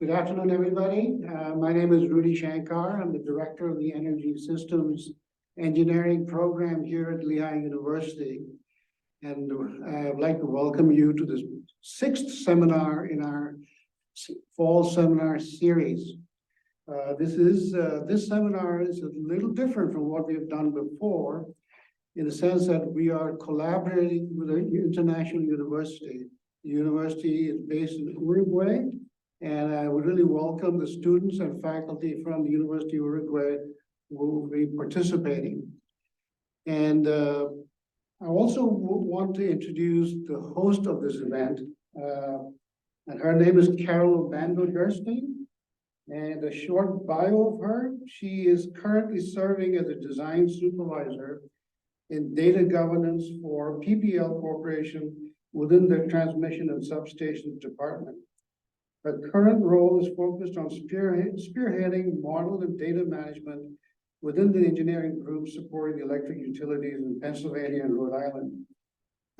Good afternoon, everybody. My name is Rudy Shankar. I'm the director of the Energy Systems Engineering Program here at Lehigh University. And I'd like to welcome you to this 6th seminar in our fall seminar series. This seminar is a little different from what we've done before, in the sense that we are collaborating with an international university. The university is based in Uruguay, and I would really welcome the students and faculty from the University of Uruguay who will be participating. And I also want to introduce the host of this event. And her name is Carol Van-Gerstein. And a short bio of her: she is currently serving as a design supervisor in data governance for PPL Corporation within the Transmission and Substations Department. Her current role is focused on spearheading model and data management within the engineering group supporting the electric utilities in Pennsylvania and Rhode Island.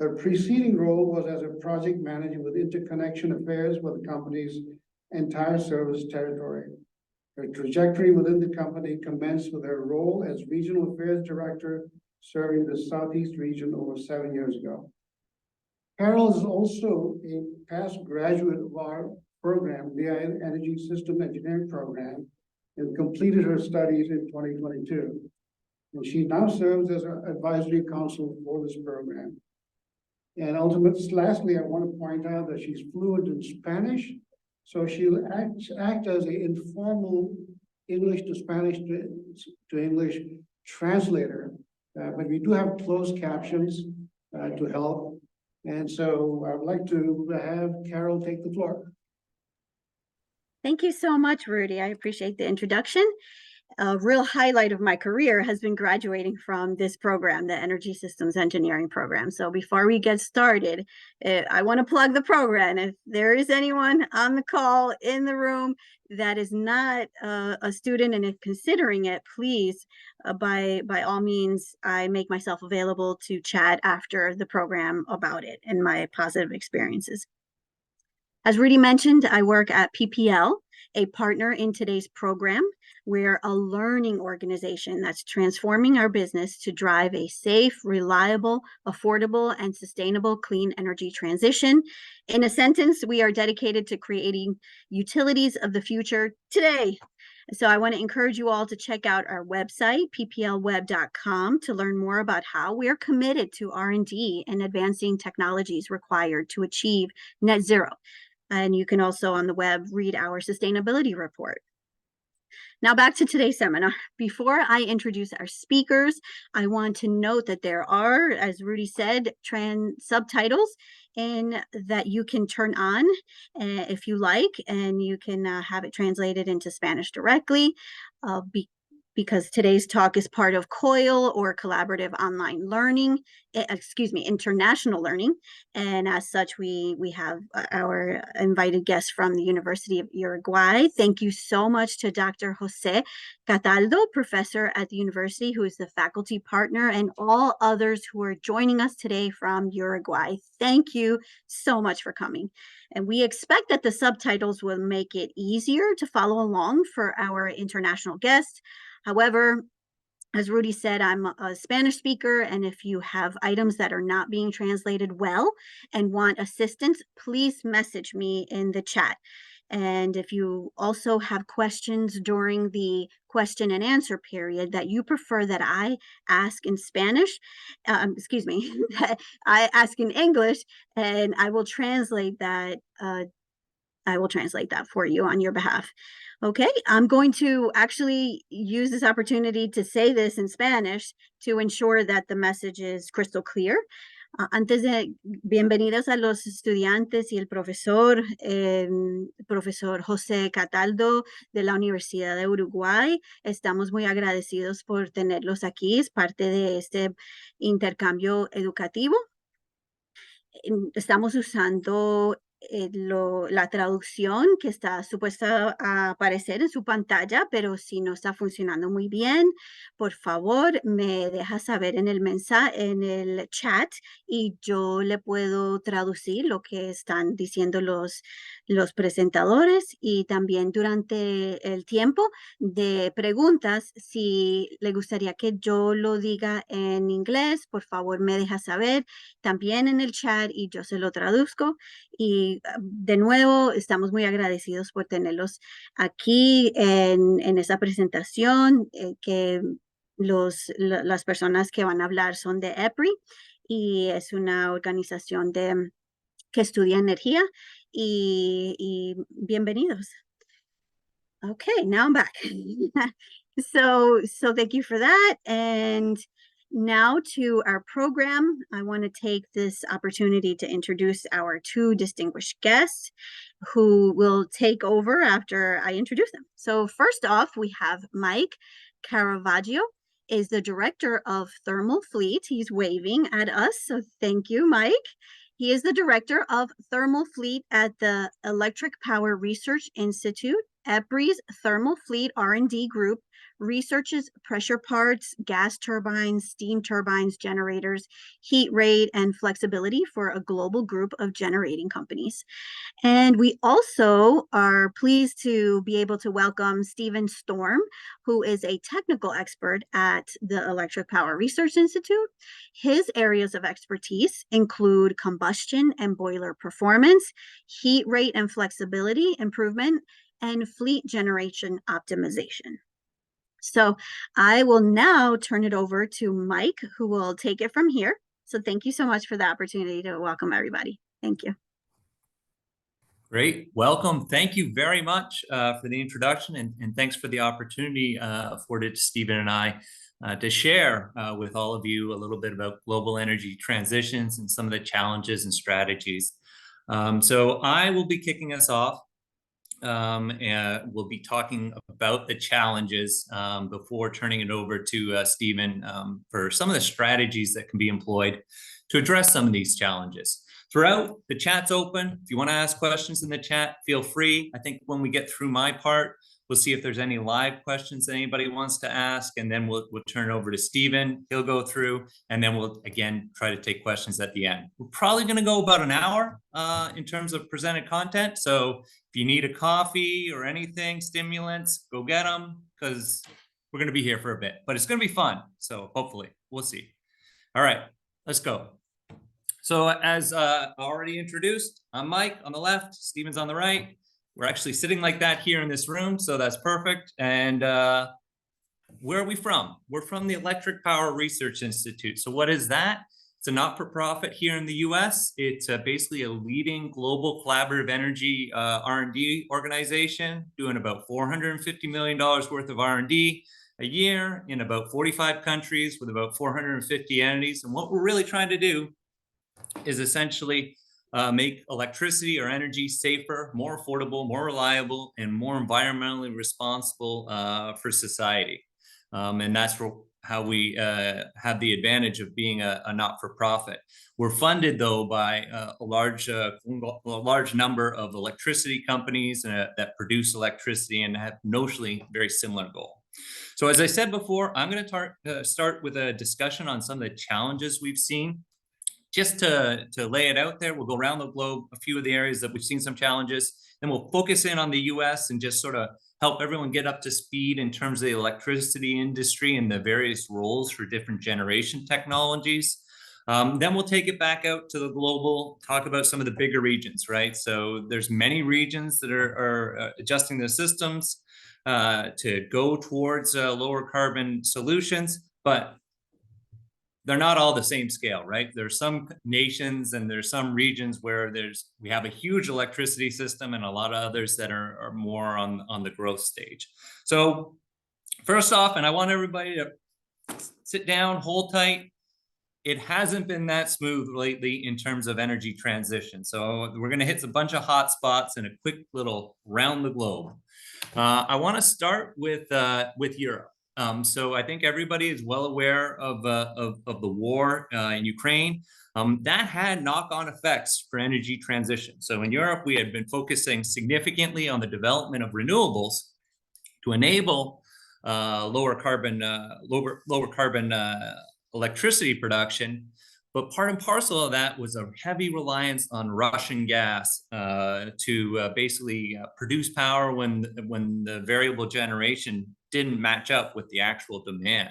Her preceding role was as a project manager with interconnection affairs with the company's entire service territory. Her trajectory within the company commenced with her role as regional affairs director, serving the Southeast region over 7 years ago. Carol is also a past graduate of our program, the Energy System Engineering Program, and completed her studies in 2022. And she now serves as an advisory council for this program. And lastly, I want to point out that she's fluent in Spanish, so she'll act as an informal English to Spanish to English translator. But we do have closed captions to help. And so I'd like to have Carol take the floor. Thank you so much, Rudy. I appreciate the introduction. A real highlight of my career has been graduating from this program, the Energy Systems Engineering Program. So before we get started, I want to plug the program. If there is anyone on the call in the room that is not a student and is considering it, please, by all means, I make myself available to chat after the program about it and my positive experiences. As Rudy mentioned, I work at PPL, a partner in today's program. We're a learning organization that's transforming our business to drive a safe, reliable, affordable, and sustainable clean energy transition. In a sentence, we are dedicated to creating utilities of the future today. So I want to encourage you all to check out our website, pplweb.com, to learn more about how we are committed to R&D and advancing technologies required to achieve net zero. And you can also on the web read our sustainability report. Now back to today's seminar. Before I introduce our speakers, I want to note that there are, as Rudy said, subtitles and that you can turn on if you like, and you can have it translated into Spanish directly. Because today's talk is part of COIL, or Collaborative Online Learning, International Learning. And as such, we have our invited guest from the University of Uruguay. Thank you so much to Dr. Jose Cataldo, professor at the university, who is the faculty partner, and all others who are joining us today from Uruguay. Thank you so much for coming. And we expect that the subtitles will make it easier to follow along for our international guests. However, as Rudy said, I'm a Spanish speaker, and if you have items that are not being translated well and want assistance, please message me in the chat. And if you also have questions during the question and answer period that you prefer that I ask in Spanish, that I ask in English, and I will translate that. I will translate that for you on your behalf. Okay, I'm going to actually use this opportunity to say this in Spanish to ensure that the message is crystal clear. Bienvenidos a los estudiantes y el profesor José Cataldo de la Universidad de Uruguay. Estamos muy agradecidos por tenerlos aquí. Es parte de este intercambio educativo. Estamos usando la traducción que está supuesta a aparecer en su pantalla, pero si no está funcionando muy bien, por favor, me deja saber en el mensaje, en el chat, y yo le puedo traducir lo que están diciendo los presentadores, y también durante el tiempo de preguntas, si le gustaría que yo lo diga en inglés, por favor, me deja saber también en el chat y yo se lo traduzco. Y de nuevo, estamos muy agradecidos por tenerlos aquí en esa presentación, que las personas que van a hablar son de EPRI y es una organización que estudia energía y bienvenidos. Okay, now I'm back. So thank you for that. And now to our program, I want to take this opportunity to introduce our two distinguished guests who will take over after I introduce them. So first off, we have Mike Caravaggio, is the director of Thermal Fleet. He's waving at us, so thank you, Mike. He is the director of Thermal Fleet at the Electric Power Research Institute. EPRI's Thermal Fleet R&D group researches pressure parts, gas turbines, steam turbines, generators, heat rate, and flexibility for a global group of generating companies. And we also are pleased to be able to welcome Stephen Storm, who is a technical expert at the Electric Power Research Institute. His areas of expertise include combustion and boiler performance, heat rate and flexibility improvement, and fleet generation optimization. So I will now turn it over to Mike, who will take it from here. So thank you so much for the opportunity to welcome everybody. Thank you. Great. Welcome. Thank you very much for the introduction, and thanks for the opportunity afforded to Stephen and I to share with all of you a little bit about global energy transitions and some of the challenges and strategies. So I will be kicking us off, and we'll be talking about the challenges before turning it over to Stephen for some of the strategies that can be employed to address some of these challenges. Throughout, the chat's open. If you want to ask questions in the chat, feel free. I think when we get through my part, we'll see if there's any live questions that anybody wants to ask, and then we'll turn it over to Stephen. He'll go through, and then we'll, again, try to take questions at the end. We're probably going to go about an hour in terms of presented content. So if you need a coffee or anything, stimulants, go get them, because we're going to be here for a bit. But it's going to be fun, so hopefully. We'll see. All right, let's go. So as already introduced, I'm Mike on the left, Stephen's on the right. We're actually sitting like that here in this room, so that's perfect. And where are we from? We're from the Electric Power Research Institute. So what is that? It's a not-for-profit here in the US. It's basically a leading global collaborative energy R&D organization, doing about $450 million worth of R&D a year in about 45 countries with about 450 entities. And what we're really trying to do is essentially make electricity or energy safer, more affordable, more reliable, and more environmentally responsible for society. And that's how we have the advantage of being a not-for-profit. We're funded, though, by a large number of electricity companies that produce electricity and have notionally very similar goal. So as I said before, I'm going to start with a discussion on some of the challenges we've seen. Just to lay it out there, we'll go around the globe, a few of the areas that we've seen some challenges, then we'll focus in on the US and just sort of help everyone get up to speed in terms of the electricity industry and the various roles for different generation technologies. Then we'll take it back out to the global, talk about some of the bigger regions, right? So there's many regions that are adjusting their systems to go towards lower carbon solutions, but they're not all the same scale, right? There's some nations and there's some regions where we have a huge electricity system and a lot of others that are more on the growth stage. So first off, and I want everybody to sit down, hold tight. It hasn't been that smooth lately in terms of energy transition. So we're going to hit a bunch of hot spots in a quick little round the globe. I want to start with Europe. So I think everybody is well aware of the war in Ukraine. That had knock-on effects for energy transition. So in Europe, we had been focusing significantly on the development of renewables to enable lower carbon electricity production. But part and parcel of that was a heavy reliance on Russian gas to basically produce power when the variable generation didn't match up with the actual demand.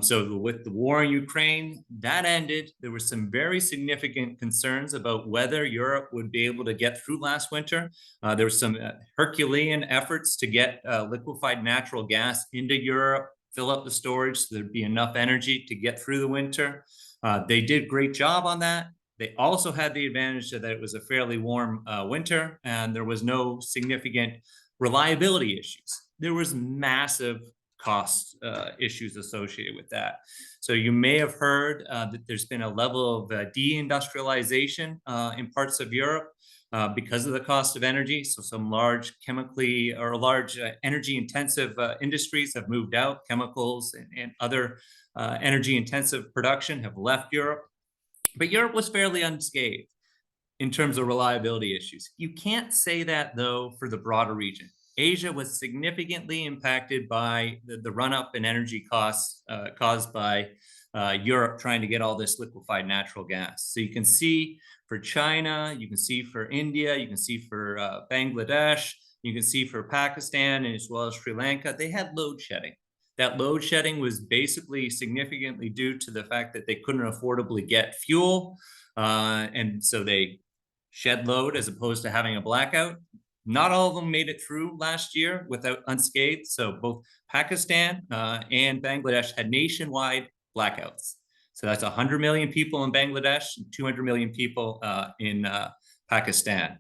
So with the war in Ukraine, that ended. There were some very significant concerns about whether Europe would be able to get through last winter. There were some Herculean efforts to get liquefied natural gas into Europe, fill up the storage so there'd be enough energy to get through the winter. They did a great job on that. They also had the advantage that it was a fairly warm winter and there was no significant reliability issues. There was massive cost issues associated with that. So you may have heard that there's been a level of deindustrialization in parts of Europe because of the cost of energy. So some large chemically or large energy intensive industries have moved out. Chemicals and other energy intensive production have left Europe. But Europe was fairly unscathed in terms of reliability issues. You can't say that though for the broader region. Asia was significantly impacted by the run-up in energy costs caused by Europe trying to get all this liquefied natural gas. So you can see for China, you can see for India, you can see for Bangladesh, you can see for Pakistan, and as well as Sri Lanka, they had load shedding. That load shedding was basically significantly due to the fact that they couldn't affordably get fuel. And so they shed load as opposed to having a blackout. Not all of them made it through last year without unscathed. So both Pakistan and Bangladesh had nationwide blackouts. So that's 100 million people in Bangladesh and 200 million people in Pakistan.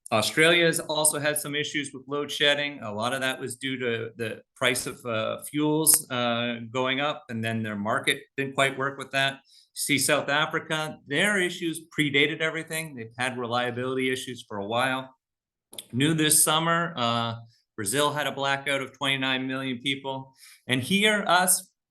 Australia's also had some issues with load shedding. A lot of that was due to the price of fuels going up, and then their market didn't quite work with that. See South Africa, their issues predated everything. They've had reliability issues for a while. New this summer, Brazil had a blackout of 29 million people. And here,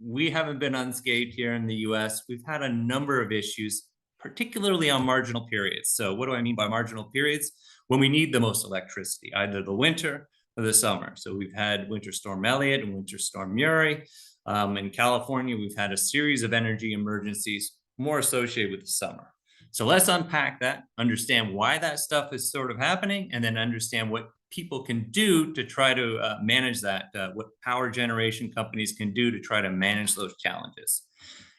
we haven't been unscathed here in the US. We've had a number of issues, particularly on marginal periods. So what do I mean by marginal periods? When we need the most electricity, either the winter or the summer. So we've had Winter Storm Elliott and Winter Storm Uri. In California, we've had a series of energy emergencies more associated with the summer. So let's unpack that, understand why that stuff is sort of happening, and then understand what people can do to try to manage that, what power generation companies can do to try to manage those challenges.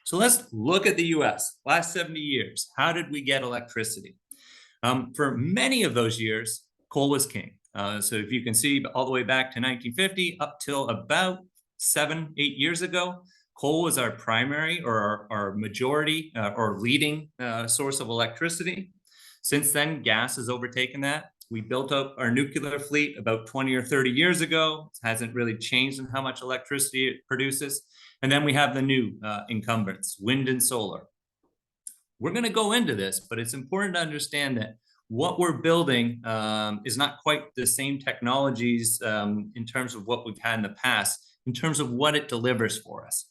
So let's look at the US. Last 70 years, how did we get electricity? For many of those years, coal was king. So if you can see all the way back to 1950 up till about 7-8 years ago, coal was our primary or our majority or leading source of electricity. Since then, gas has overtaken that. We built up our nuclear fleet about 20 or 30 years ago. It hasn't really changed in how much electricity it produces. And then we have the new incumbents, wind and solar. We're going to go into this, but it's important to understand that what we're building is not quite the same technologies in terms of what we've had in the past, in terms of what it delivers for us.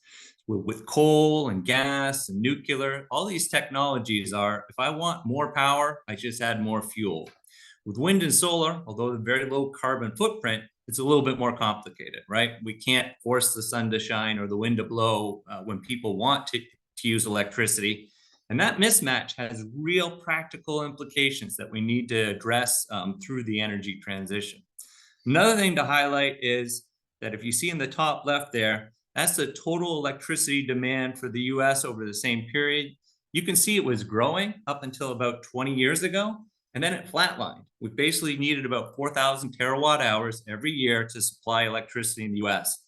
With coal and gas and nuclear, all these technologies are, if I want more power, I just add more fuel. With wind and solar, although the very low carbon footprint, it's a little bit more complicated, right? We can't force the sun to shine or the wind to blow when people want to use electricity. And that mismatch has real practical implications that we need to address through the energy transition. Another thing to highlight is that if you see in the top left there, that's the total electricity demand for the US over the same period. You can see it was growing up until about 20 years ago, and then it flatlined. We basically needed about 4,000 terawatt hours every year to supply electricity in the US.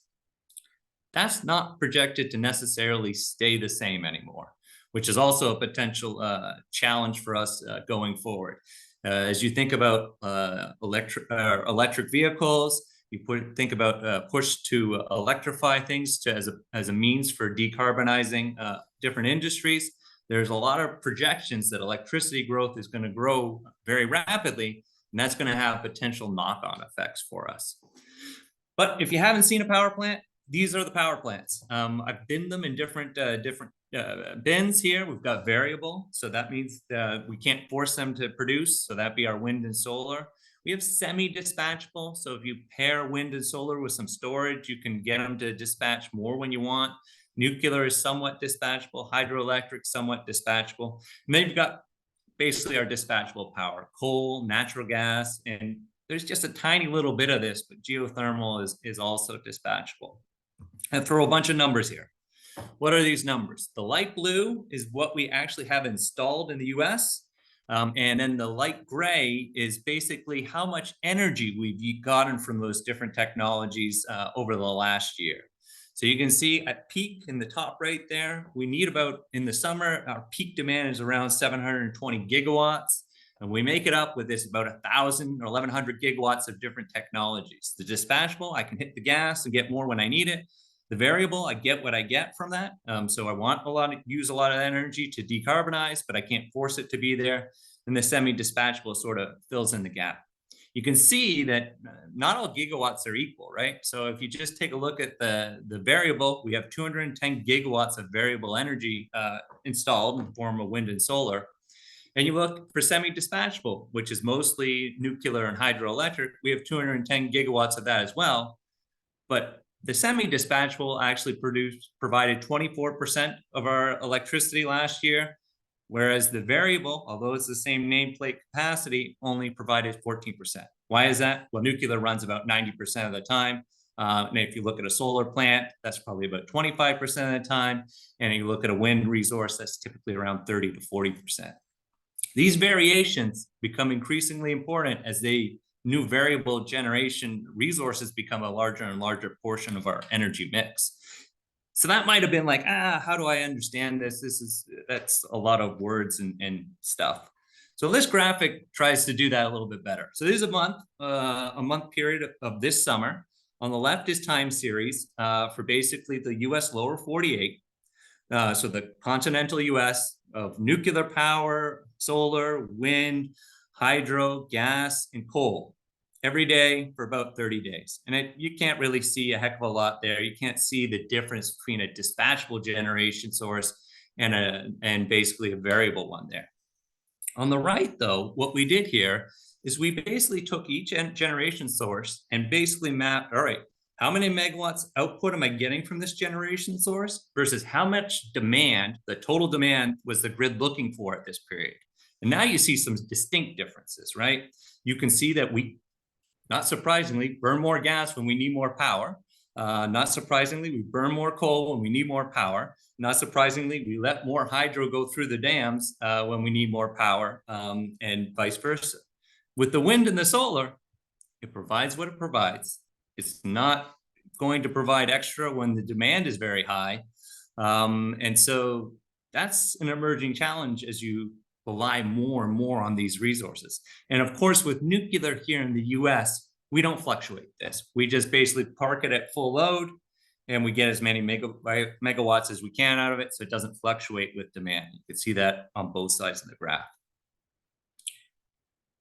That's not projected to necessarily stay the same anymore, which is also a potential challenge for us going forward. As you think about electric vehicles, you think about push to electrify things as a means for decarbonizing different industries. There's a lot of projections that electricity growth is going to grow very rapidly, and that's going to have potential knock-on effects for us. But if you haven't seen a power plant, these are the power plants. I've binned them in different bins here. We've got variable, so that means we can't force them to produce. So that'd be our wind and solar. We have semi-dispatchable. So if you pair wind and solar with some storage, you can get them to dispatch more when you want. Nuclear is somewhat dispatchable. Hydroelectric, somewhat dispatchable. And then you've got basically our dispatchable power: coal, natural gas, and there's just a tiny little bit of this, but geothermal is also dispatchable. And throw a bunch of numbers here. What are these numbers? The light blue is what we actually have installed in the US. And then the light gray is basically how much energy we've gotten from those different technologies over the last year. So you can see at peak in the top right there, we need about, in the summer, our peak demand is around 720 gigawatts. And we make it up with this about 1,000 or 1,100 gigawatts of different technologies. The dispatchable, I can hit the gas and get more when I need it. The variable, I get what I get from that. So I want use a lot of energy to decarbonize, but I can't force it to be there. And the semi-dispatchable sort of fills in the gap. You can see that not all gigawatts are equal, right? So if you just take a look at the variable, we have 210 gigawatts of variable energy installed in the form of wind and solar. And you look for semi-dispatchable, which is mostly nuclear and hydroelectric, we have 210 gigawatts of that as well. But the semi-dispatchable actually provided 24% of our electricity last year, whereas the variable, although it's the same nameplate capacity, only provided 14%. Why is that? Well, nuclear runs about 90% of the time. And if you look at a solar plant, that's probably about 25% of the time. And if you look at a wind resource, that's typically around 30 to 40%. These variations become increasingly important as new variable generation resources become a larger and larger portion of our energy mix. So that might have been like, how do I understand this? That's a lot of words and stuff. So this graphic tries to do that a little bit better. So this is a month period of this summer. On the left is time series for basically the US lower 48. So the continental US of nuclear power, solar, wind, hydro, gas, and coal every day for about 30 days. And you can't really see a heck of a lot there. You can't see the difference between a dispatchable generation source and basically a variable one there. On the right, though, what we did here is we basically took each generation source and basically mapped, all right, how many megawatts output am I getting from this generation source versus how much demand, the total demand, was the grid looking for at this period. And now you see some distinct differences, right? You can see that we, not surprisingly, burn more gas when we need more power. Not surprisingly, we burn more coal when we need more power. Not surprisingly, we let more hydro go through the dams when we need more power, and vice versa. With the wind and the solar, it provides what it provides. It's not going to provide extra when the demand is very high. And so that's an emerging challenge as you rely more and more on these resources. And of course, with nuclear here in the US, we don't fluctuate this. We just basically park it at full load and we get as many megawatts as we can out of it, so it doesn't fluctuate with demand. You can see that on both sides of the graph.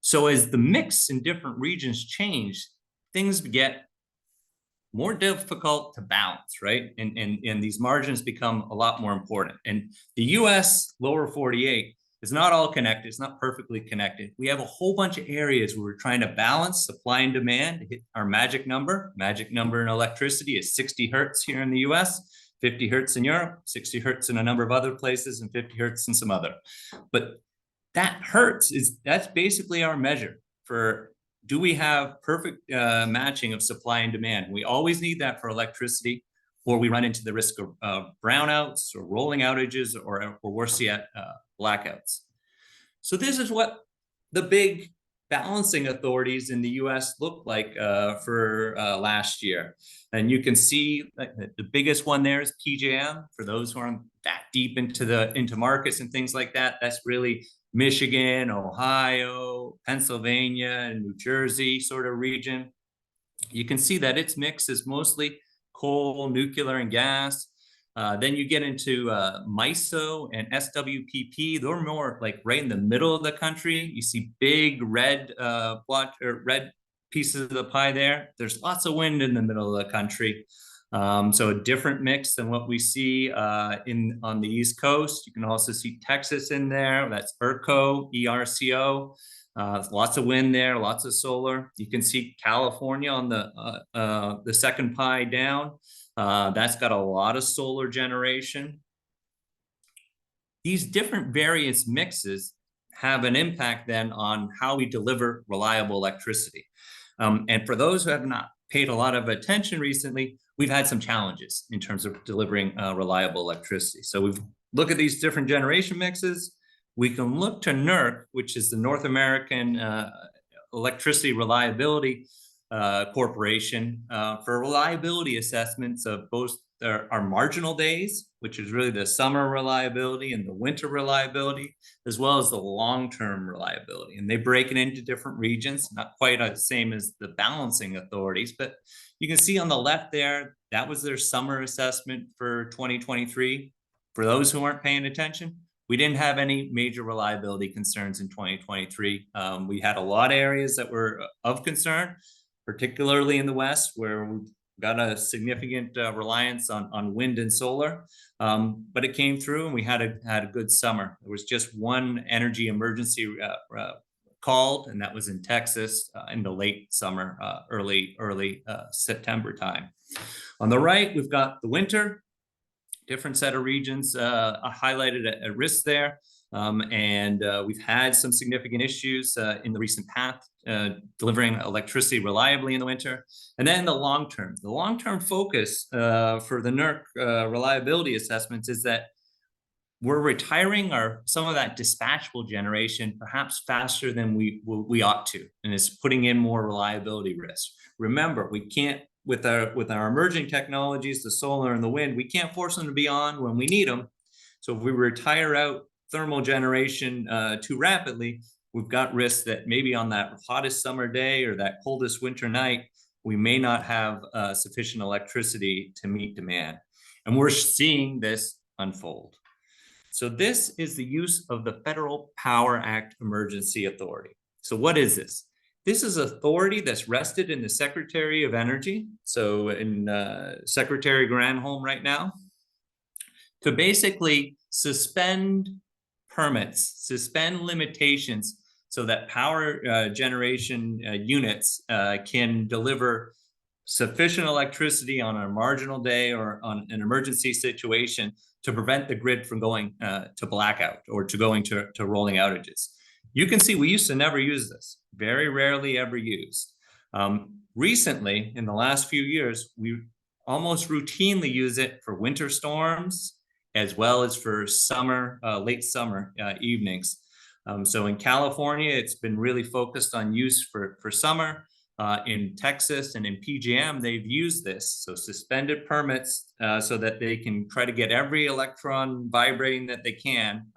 So as the mix in different regions change, things get more difficult to balance, right? And these margins become a lot more important. And the US lower 48 is not all connected. It's not perfectly connected. We have a whole bunch of areas where we're trying to balance supply and demand to hit our magic number. Magic number in electricity is 60 hertz here in the US, 50 hertz in Europe, 60 hertz in a number of other places, and 50 hertz in some other. But that hertz that's basically our measure for, do we have perfect matching of supply and demand? We always need that for electricity, or we run into the risk of brownouts or rolling outages, or worse yet, blackouts. So this is what the big balancing authorities in the US look like for last year. And you can see the biggest one there is PJM. For those who aren't that deep into markets and things like that, that's really Michigan, Ohio, Pennsylvania, and New Jersey sort of region. You can see that its mix is mostly coal, nuclear, and gas. Then you get into MISO and SWPP. They're more like right in the middle of the country. You see big red red pieces of the pie there. There's lots of wind in the middle of the country. So a different mix than what we see on the East Coast. You can also see Texas in there. That's ERCO, ERCO. Lots of wind there, lots of solar. You can see California on the second pie down. That's got a lot of solar generation. These different various mixes have an impact then on how we deliver reliable electricity. And for those who have not paid a lot of attention recently, we've had some challenges in terms of delivering reliable electricity. So we've looked at these different generation mixes. We can look to NERC, which is the North American Electricity Reliability Corporation, for reliability assessments of both our marginal days, which is really the summer reliability and the winter reliability, as well as the long-term reliability. And they break it into different regions, not quite the same as the balancing authorities, but you can see on the left there, that was their summer assessment for 2023. For those who aren't paying attention, we didn't have any major reliability concerns in 2023. We had a lot of areas that were of concern, particularly in the West, where we got a significant reliance on wind and solar, but it came through and we had a good summer. There was just one energy emergency called, and that was in Texas in the late summer, early September time. On the right, we've got the winter, different set of regions highlighted at risk there. And we've had some significant issues in the recent past, delivering electricity reliably in the winter. And then the long-term focus for the NERC reliability assessments is that we're retiring some of that dispatchable generation perhaps faster than we ought to, and it's putting in more reliability risk. Remember, we can't, with our emerging technologies, the solar and the wind, we can't force them to be on when we need them. So if we retire out thermal generation too rapidly, we've got risks that maybe on that hottest summer day or that coldest winter night, we may not have sufficient electricity to meet demand. And we're seeing this unfold. So this is the use of the Federal Power Act Emergency Authority. So what is this? This is authority that's rested in the Secretary of Energy, so in Secretary Granholm right now, to basically suspend permits, suspend limitations so that power generation units can deliver sufficient electricity on a marginal day or on an emergency situation to prevent the grid from going to blackout or to going to rolling outages. You can see we used to never use this, very rarely ever used. Recently, in the last few years, we almost routinely use it for winter storms, as well as for summer, late summer evenings. So in California, it's been really focused on use for summer. In Texas and in PJM, they've used this, so suspended permits so that they can try to get every electron vibrating that they can,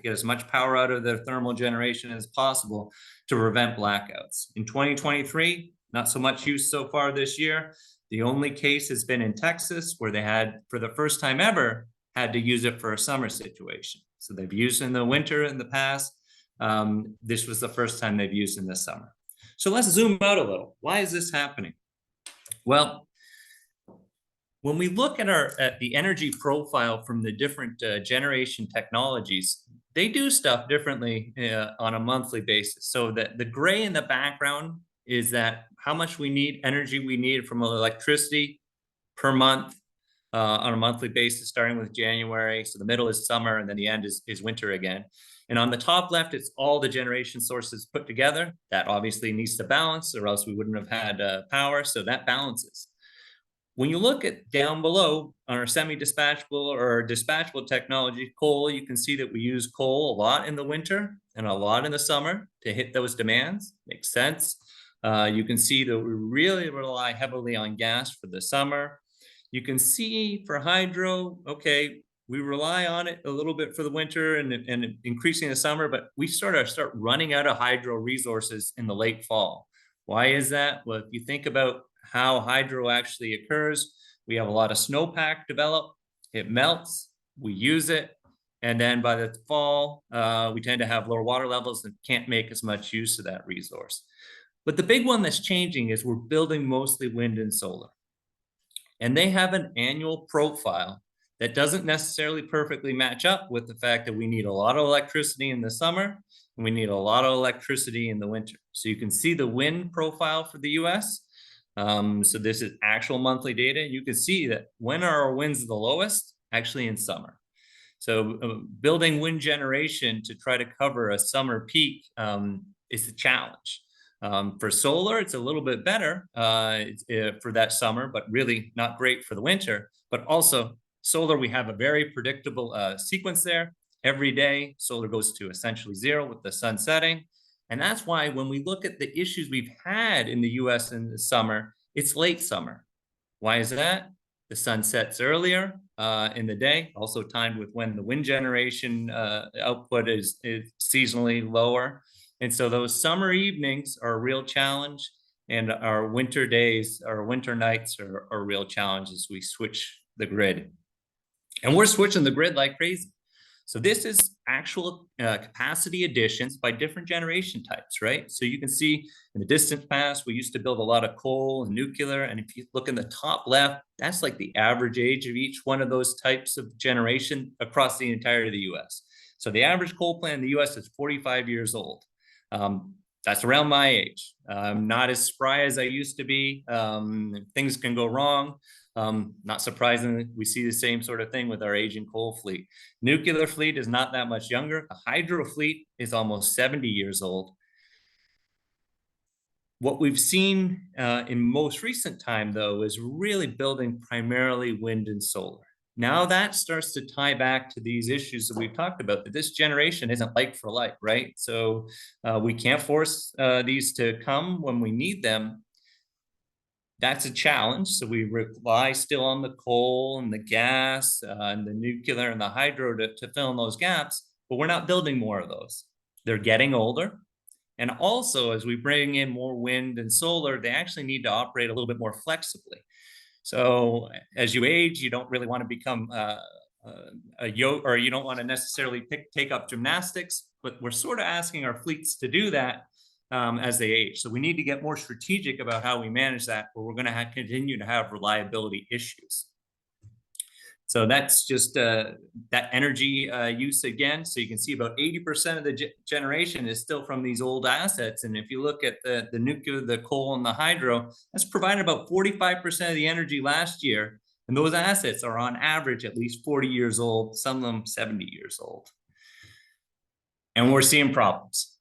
get as much power out of their thermal generation as possible to prevent blackouts. In 2023, not so much use so far this year. The only case has been in Texas, where they had, for the first time ever, had to use it for a summer situation. So they've used in the winter in the past. This was the first time they've used in the summer. So let's zoom out a little. Why is this happening? Well, when we look at the energy profile from the different generation technologies, they do stuff differently on a monthly basis. So that the gray in the background is that how much energy we need from electricity per month on a monthly basis, starting with January. So the middle is summer, and then the end is winter again. And on the top left, it's all the generation sources put together. That obviously needs to balance, or else we wouldn't have had power. So that balances. When you look at down below on our semi-dispatchable or dispatchable technology, coal, you can see that we use coal a lot in the winter and a lot in the summer to hit those demands. Makes sense. You can see that we really rely heavily on gas for the summer. You can see for hydro, okay, we rely on it a little bit for the winter and increasing the summer, but we start running out of hydro resources in the late fall. Why is that? Well, if you think about how hydro actually occurs, we have a lot of snowpack develop, it melts, we use it, and then by the fall, we tend to have lower water levels and can't make as much use of that resource. But the big one that's changing is we're building mostly wind and solar. And they have an annual profile that doesn't necessarily perfectly match up with the fact that we need a lot of electricity in the summer and we need a lot of electricity in the winter. So you can see the wind profile for the US. So this is actual monthly data. You can see that when are our winds the lowest? Actually in summer. So building wind generation to try to cover a summer peak is a challenge. For solar, it's a little bit better for that summer, but really not great for the winter. But also solar, we have a very predictable sequence there. Every day, solar goes to essentially zero with the sun setting. And that's why when we look at the issues we've had in the US in the summer, it's late summer. Why is that? The sun sets earlier in the day, also timed with when the wind generation output is seasonally lower. And so those summer evenings are a real challenge, and our winter days, our winter nights are a real challenge as we switch the grid. And we're switching the grid like crazy. So this is actual capacity additions by different generation types, right? So you can see in the distant past, we used to build a lot of coal and nuclear. And if you look in the top left, that's like the average age of each one of those types of generation across the entirety of the US. So the average coal plant in the US is 45 years old. That's around my age. I'm not as spry as I used to be. Things can go wrong. Not surprisingly, we see the same sort of thing with our aging coal fleet. Nuclear fleet is not that much younger. The hydro fleet is almost 70 years old. What we've seen in most recent time, though, is really building primarily wind and solar. Now that starts to tie back to these issues that we've talked about, that this generation isn't like for like, right? So we can't force these to come when we need them. That's a challenge. So we rely still on the coal and the gas and the nuclear and the hydro to fill in those gaps, but we're not building more of those. They're getting older. And also, as we bring in more wind and solar, they actually need to operate a little bit more flexibly. So as you age, you don't really want to become a yoke, or you don't want to necessarily take up gymnastics, but we're sort of asking our fleets to do that as they age. So we need to get more strategic about how we manage that, or we're going to continue to have reliability issues. So that's just that energy use again. So you can see about 80% of the generation is still from these old assets. And if you look at the nuclear, the coal, and the hydro, that's provided about 45% of the energy last year. And those assets are on average at least 40 years old, some of them 70 years old. And we're seeing problems.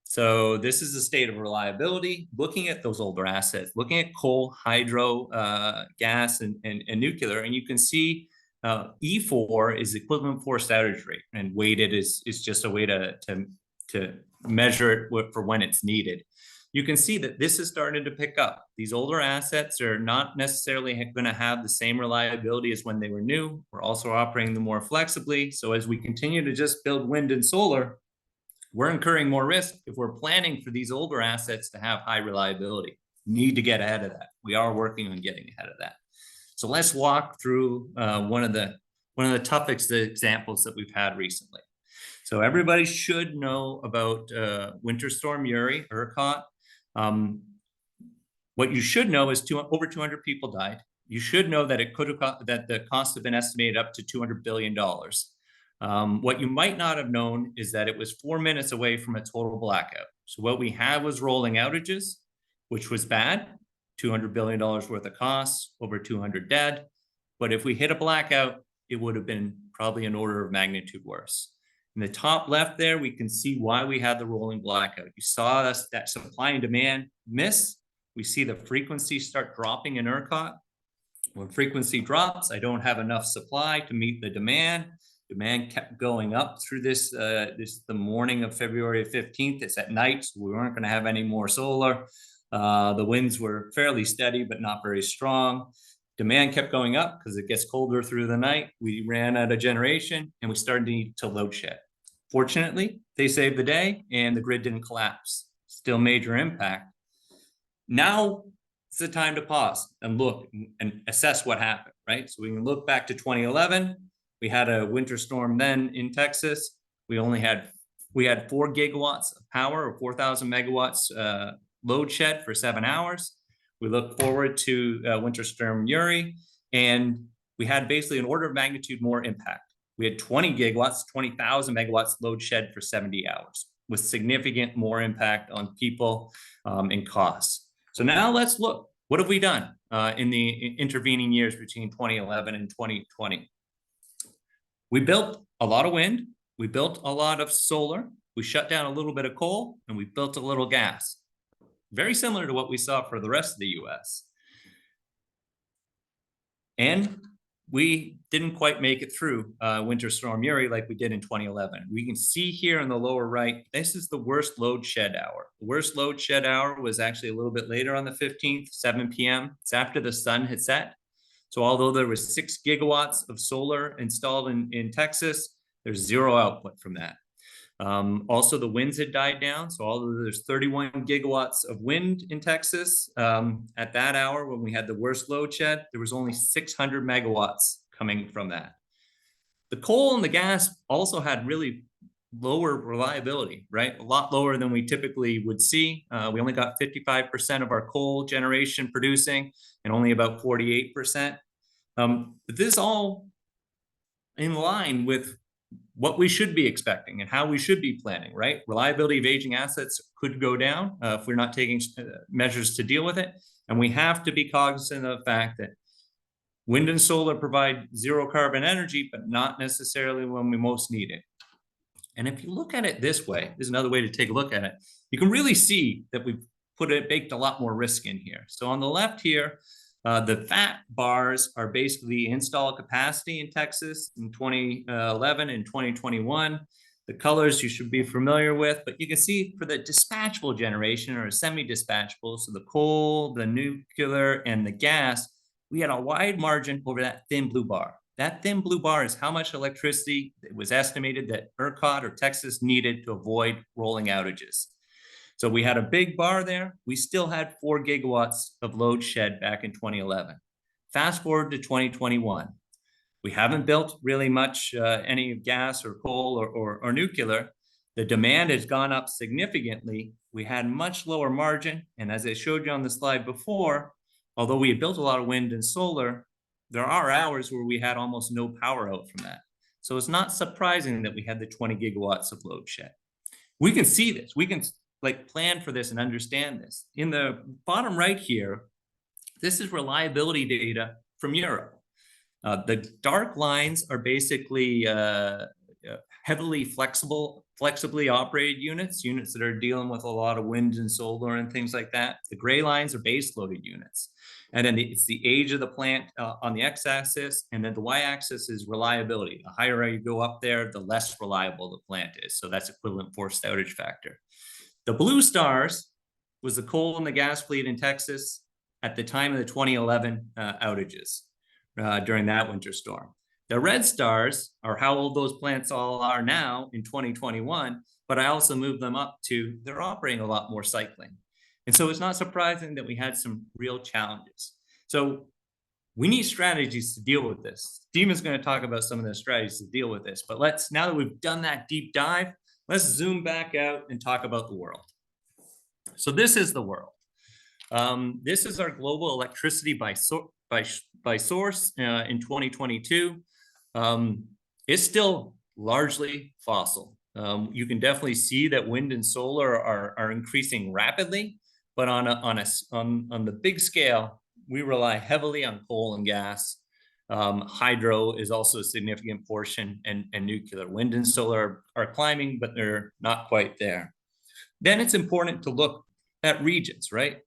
So this is the state of reliability, looking at those older assets, looking at coal, hydro, gas, and nuclear. And you can see E4 is equivalent forced outage rate, and weighted is just a way to measure it for when it's needed. You can see that this is starting to pick up. These older assets are not necessarily going to have the same reliability as when they were new. We're also operating them more flexibly. So as we continue to just build wind and solar, we're incurring more risk if we're planning for these older assets to have high reliability. Need to get ahead of that. We are working on getting ahead of that. So let's walk through one of the toughest examples that we've had recently. So everybody should know about Winter Storm Uri, ERCOT. What you should know is over 200 people died. You should know that that the costs have been estimated up to $200 billion. What you might not have known is that it was 4 minutes away from a total blackout. So what we had was rolling outages, which was bad, $200 billion worth of costs, over 200 dead. But if we hit a blackout, it would have been probably an order of magnitude worse. In the top left there, we can see why we had the rolling blackout. You saw that supply and demand miss. We see the frequency start dropping in ERCOT. When frequency drops, I don't have enough supply to meet the demand. Demand kept going up through the morning of February 15th. It's at night, so we weren't going to have any more solar. The winds were fairly steady, but not very strong. Demand kept going up because it gets colder through the night. We ran out of generation and we started to load shed. Fortunately, they saved the day and the grid didn't collapse. Still major impact. Now it's the time to pause and look and assess what happened, right? So we can look back to 2011. We had a winter storm then in Texas. We had 4 gigawatts of power, or 4,000 megawatts load shed for 7 hours. We look forward to Winter Storm Uri. And we had basically an order of magnitude more impact. We had 20 gigawatts, 20,000 megawatts load shed for 70 hours with significant more impact on people and costs. So now let's look, what have we done in the intervening years between 2011 and 2020? We built a lot of wind, we built a lot of solar, we shut down a little bit of coal, and we built a little gas. Very similar to what we saw for the rest of the US. And we didn't quite make it through Winter Storm Uri like we did in 2011. We can see here in the lower right, this is the worst load shed hour. The worst load shed hour was actually a little bit later on the 15th, 7 p.m. It's after the sun had set. So although there was 6 gigawatts of solar installed in Texas, there's zero output from that. Also, the winds had died down. So although there's 31 gigawatts of wind in Texas, at that hour when we had the worst load shed, there was only 600 megawatts coming from that. The coal and the gas also had really lower reliability, right? A lot lower than we typically would see. We only got 55% of our coal generation producing and only about 48%. But this is all in line with what we should be expecting and how we should be planning, right? Reliability of aging assets could go down if we're not taking measures to deal with it. And we have to be cognizant of the fact that wind and solar provide zero carbon energy, but not necessarily when we most need it. And if you look at it this way, there's another way to take a look at it. You can really see that we've baked a lot more risk in here. So on the left here, the fat bars are basically install capacity in Texas in 2011 and 2021. The colors you should be familiar with, but you can see for the dispatchable generation or semi-dispatchable, so the coal, the nuclear, and the gas, we had a wide margin over that thin blue bar. That thin blue bar is how much electricity it was estimated that ERCOT or Texas needed to avoid rolling outages. So we had a big bar there. We still had 4 gigawatts of load shed back in 2011. Fast forward to 2021. We haven't built really much any gas or coal or nuclear. The demand has gone up significantly. We had much lower margin. And as I showed you on the slide before, although we had built a lot of wind and solar, there are hours where we had almost no power out from that. So it's not surprising that we had the 20 gigawatts of load shed. We can see this. We can plan for this and understand this. In the bottom right here, this is reliability data from Europe. The dark lines are basically heavily flexibly operated units that are dealing with a lot of wind and solar and things like that. The gray lines are base loaded units. And then it's the age of the plant on the x-axis, and then the y-axis is reliability. The higher you go up there, the less reliable the plant is. So that's equivalent forced outage factor. The blue stars was the coal and the gas fleet in Texas at the time of the 2011 outages during that winter storm. The red stars are how old those plants all are now in 2021, but I also moved them up to they're operating a lot more cycling. And so it's not surprising that we had some real challenges. So we need strategies to deal with this. Steven's going to talk about some of the strategies to deal with this, but now that we've done that deep dive, let's zoom back out and talk about the world. So this is the world. This is our global electricity by source in 2022. It's still largely fossil. You can definitely see that wind and solar are increasing rapidly, but on the big scale, we rely heavily on coal and gas. Hydro is also a significant portion, and nuclear. Wind and solar are climbing, but they're not quite there. Then it's important to look at regions, right?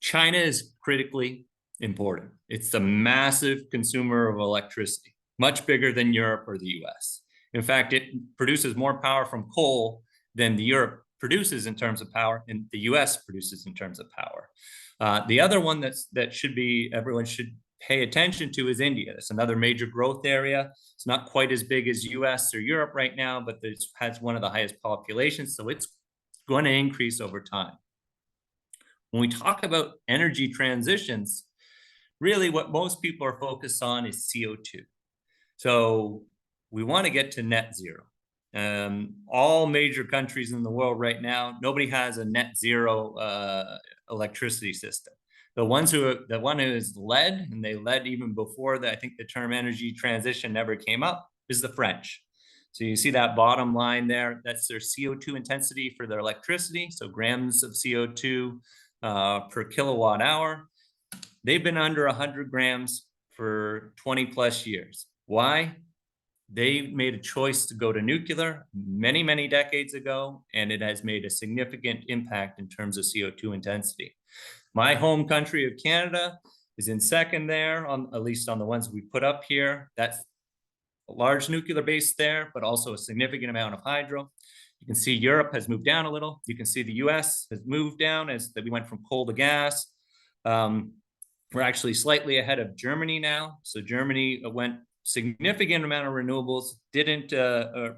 China is critically important. It's a massive consumer of electricity, much bigger than Europe or the US. In fact, it produces more power from coal than Europe produces in terms of power, and the US produces in terms of power. The other one that everyone should pay attention to is India. It's another major growth area. It's not quite as big as US or Europe right now, but it has one of the highest populations, so it's going to increase over time. When we talk about energy transitions, really what most people are focused on is CO2. So we want to get to net zero. All major countries in the world right now, nobody has a net zero electricity system. The one who has led, and they led even before that, I think the term energy transition never came up, is the French. So you see that bottom line there, that's their CO2 intensity for their electricity. So grams of CO2 per kilowatt hour. They've been under 100 grams for 20 plus years. Why? They made a choice to go to nuclear many, many decades ago, and it has made a significant impact in terms of CO2 intensity. My home country of Canada is in second there, at least on the ones we put up here. That's a large nuclear base there, but also a significant amount of hydro. You can see Europe has moved down a little. You can see the US has moved down as we went from coal to gas. We're actually slightly ahead of Germany now. So Germany went significant amount of renewables,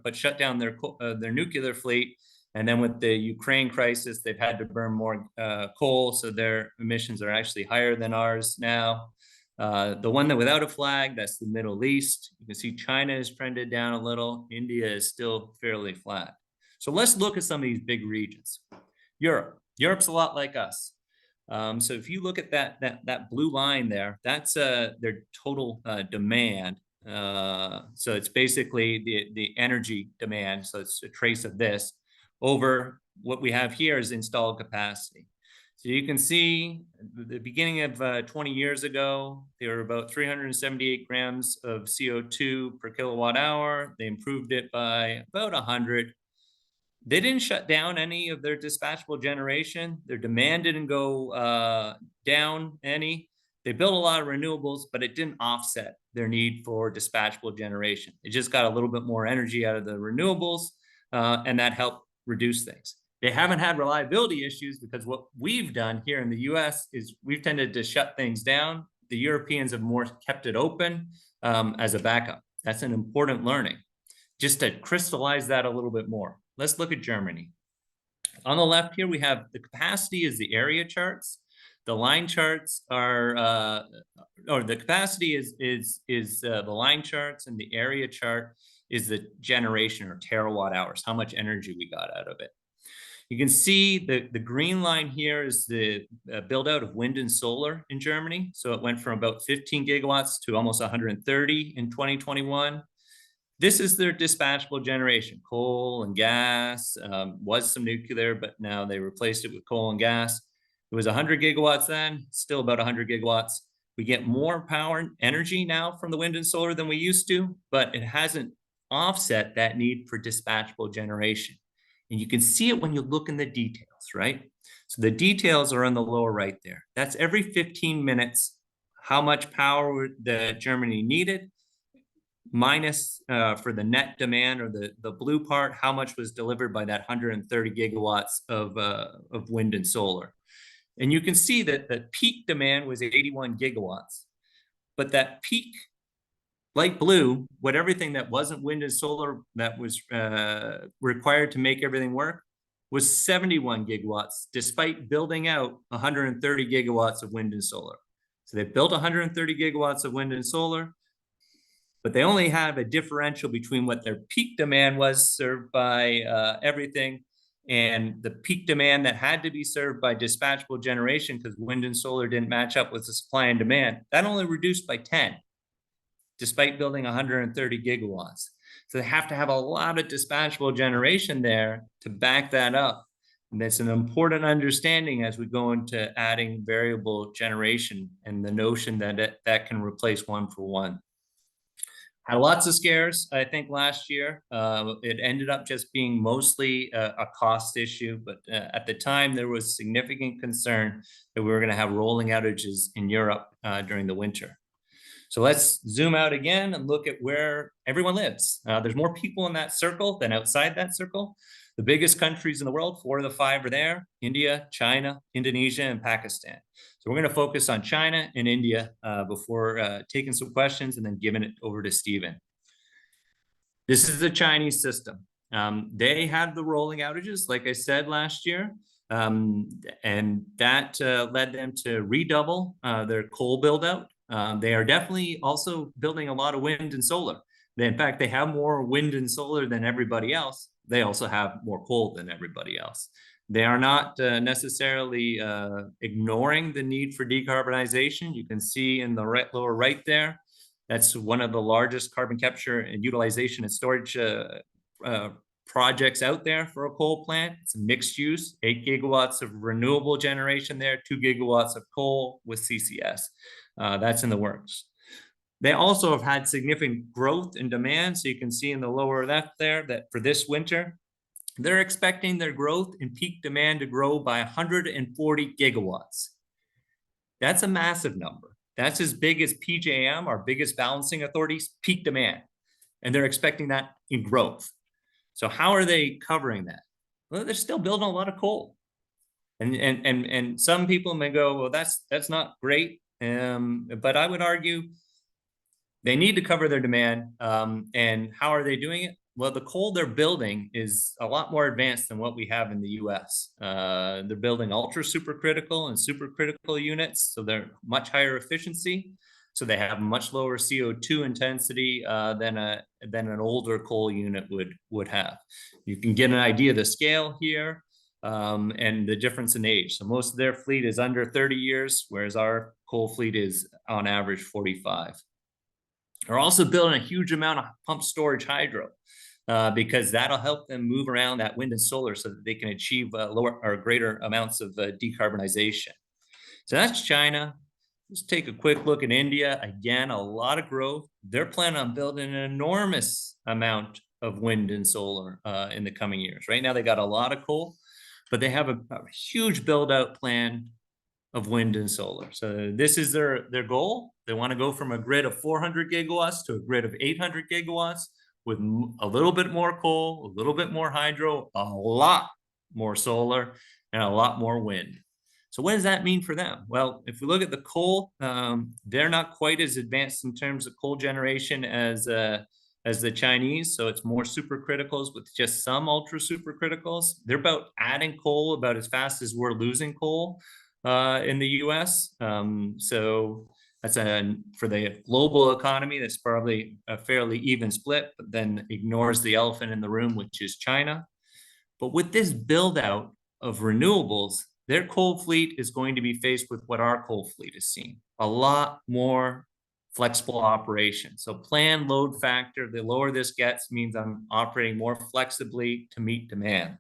but shut down their nuclear fleet. And then with the Ukraine crisis, they've had to burn more coal. So their emissions are actually higher than ours now. The one that without a flag, that's the Middle East. You can see China has trended down a little. India is still fairly flat. So let's look at some of these big regions. Europe's a lot like us. So if you look at that blue line there, that's their total demand. So it's basically the energy demand. So it's a trace of this over what we have here is installed capacity. So you can see the beginning of 20 years ago, they were about 378 grams of CO2 per kilowatt hour. They improved it by about 100. They didn't shut down any of their dispatchable generation. Their demand didn't go down any. They built a lot of renewables, but it didn't offset their need for dispatchable generation. It just got a little bit more energy out of the renewables, and that helped reduce things. They haven't had reliability issues because what we've done here in the US is we've tended to shut things down. The Europeans have more kept it open as a backup. That's an important learning. Just to crystallize that a little bit more, let's look at Germany. On the left here, we have the capacity is the area charts. The line charts are, or the capacity is the line charts, and the area chart is the generation or terawatt hours, how much energy we got out of it. You can see the green line here is the build out of wind and solar in Germany. So it went from about 15 gigawatts to almost 130 in 2021. This is their dispatchable generation. Coal and gas, was some nuclear, but now they replaced it with coal and gas. It was 100 gigawatts then, still about 100 gigawatts. We get more power and energy now from the wind and solar than we used to, but it hasn't offset that need for dispatchable generation. And you can see it when you look in the details, right? So the details are on the lower right there. That's every 15 minutes, how much power the Germany needed, minus for the net demand, or the blue part, how much was delivered by that 130 gigawatts of wind and solar. And you can see that the peak demand was 81 gigawatts, but that peak light blue, what everything that wasn't wind and solar that was required to make everything work, was 71 gigawatts, despite building out 130 gigawatts of wind and solar. So they built 130 gigawatts of wind and solar, but they only have a differential between what their peak demand was served by everything and the peak demand that had to be served by dispatchable generation, because wind and solar didn't match up with the supply and demand. That only reduced by 10, despite building 130 gigawatts. So they have to have a lot of dispatchable generation there to back that up. And that's an important understanding as we go into adding variable generation and the notion that that can replace one for one. Had lots of scares, I think, last year. It ended up just being mostly a cost issue, but at the time there was significant concern that we were going to have rolling outages in Europe during the winter. So let's zoom out again and look at where everyone lives. There's more people in that circle than outside that circle. The biggest countries in the world, 4 of the 5 are there: India, China, Indonesia, and Pakistan. So we're going to focus on China and India before taking some questions and then giving it over to Stephen. This is the Chinese system. They had the rolling outages, like I said, last year. And that led them to redouble their coal build out. They are definitely also building a lot of wind and solar. In fact, they have more wind and solar than everybody else. They also have more coal than everybody else. They are not necessarily ignoring the need for decarbonization. You can see in the lower right there, that's one of the largest carbon capture and utilization and storage projects out there for a coal plant. It's a mixed use, 8 gigawatts of renewable generation there, 2 gigawatts of coal with CCS. That's in the works. They also have had significant growth in demand. So you can see in the lower left there that for this winter, they're expecting their growth in peak demand to grow by 140 gigawatts. That's a massive number. That's as big as PJM, our biggest balancing authority's peak demand. And they're expecting that in growth. So how are they covering that? Well, they're still building a lot of coal. And some people may go, well, that's not great. But I would argue they need to cover their demand. And how are they doing it? Well, the coal they're building is a lot more advanced than what we have in the US. They're building ultra supercritical and supercritical units, so they're much higher efficiency. So they have much lower CO2 intensity than an older coal unit would have. You can get an idea of the scale here and the difference in age. So most of their fleet is under 30 years, whereas our coal fleet is on average 45. They're also building a huge amount of pumped storage hydro because that'll help them move around that wind and solar so that they can achieve lower or greater amounts of decarbonization. So that's China. Let's take a quick look at India. Again, a lot of growth. They're planning on building an enormous amount of wind and solar in the coming years. Right now, they got a lot of coal, but they have a huge build out plan of wind and solar. So this is their goal. They want to go from a grid of 400 gigawatts to a grid of 800 gigawatts with a little bit more coal, a little bit more hydro, a lot more solar, and a lot more wind. So what does that mean for them? Well, if we look at the coal, they're not quite as advanced in terms of coal generation as the Chinese. So it's more supercriticals with just some ultra supercriticals. They're about adding coal about as fast as we're losing coal in the US. So that's for the global economy, that's probably a fairly even split, but then ignores the elephant in the room, which is China. But with this build out of renewables, their coal fleet is going to be faced with what our coal fleet has seen, a lot more flexible operation. So planned load factor, the lower this gets means I'm operating more flexibly to meet demand.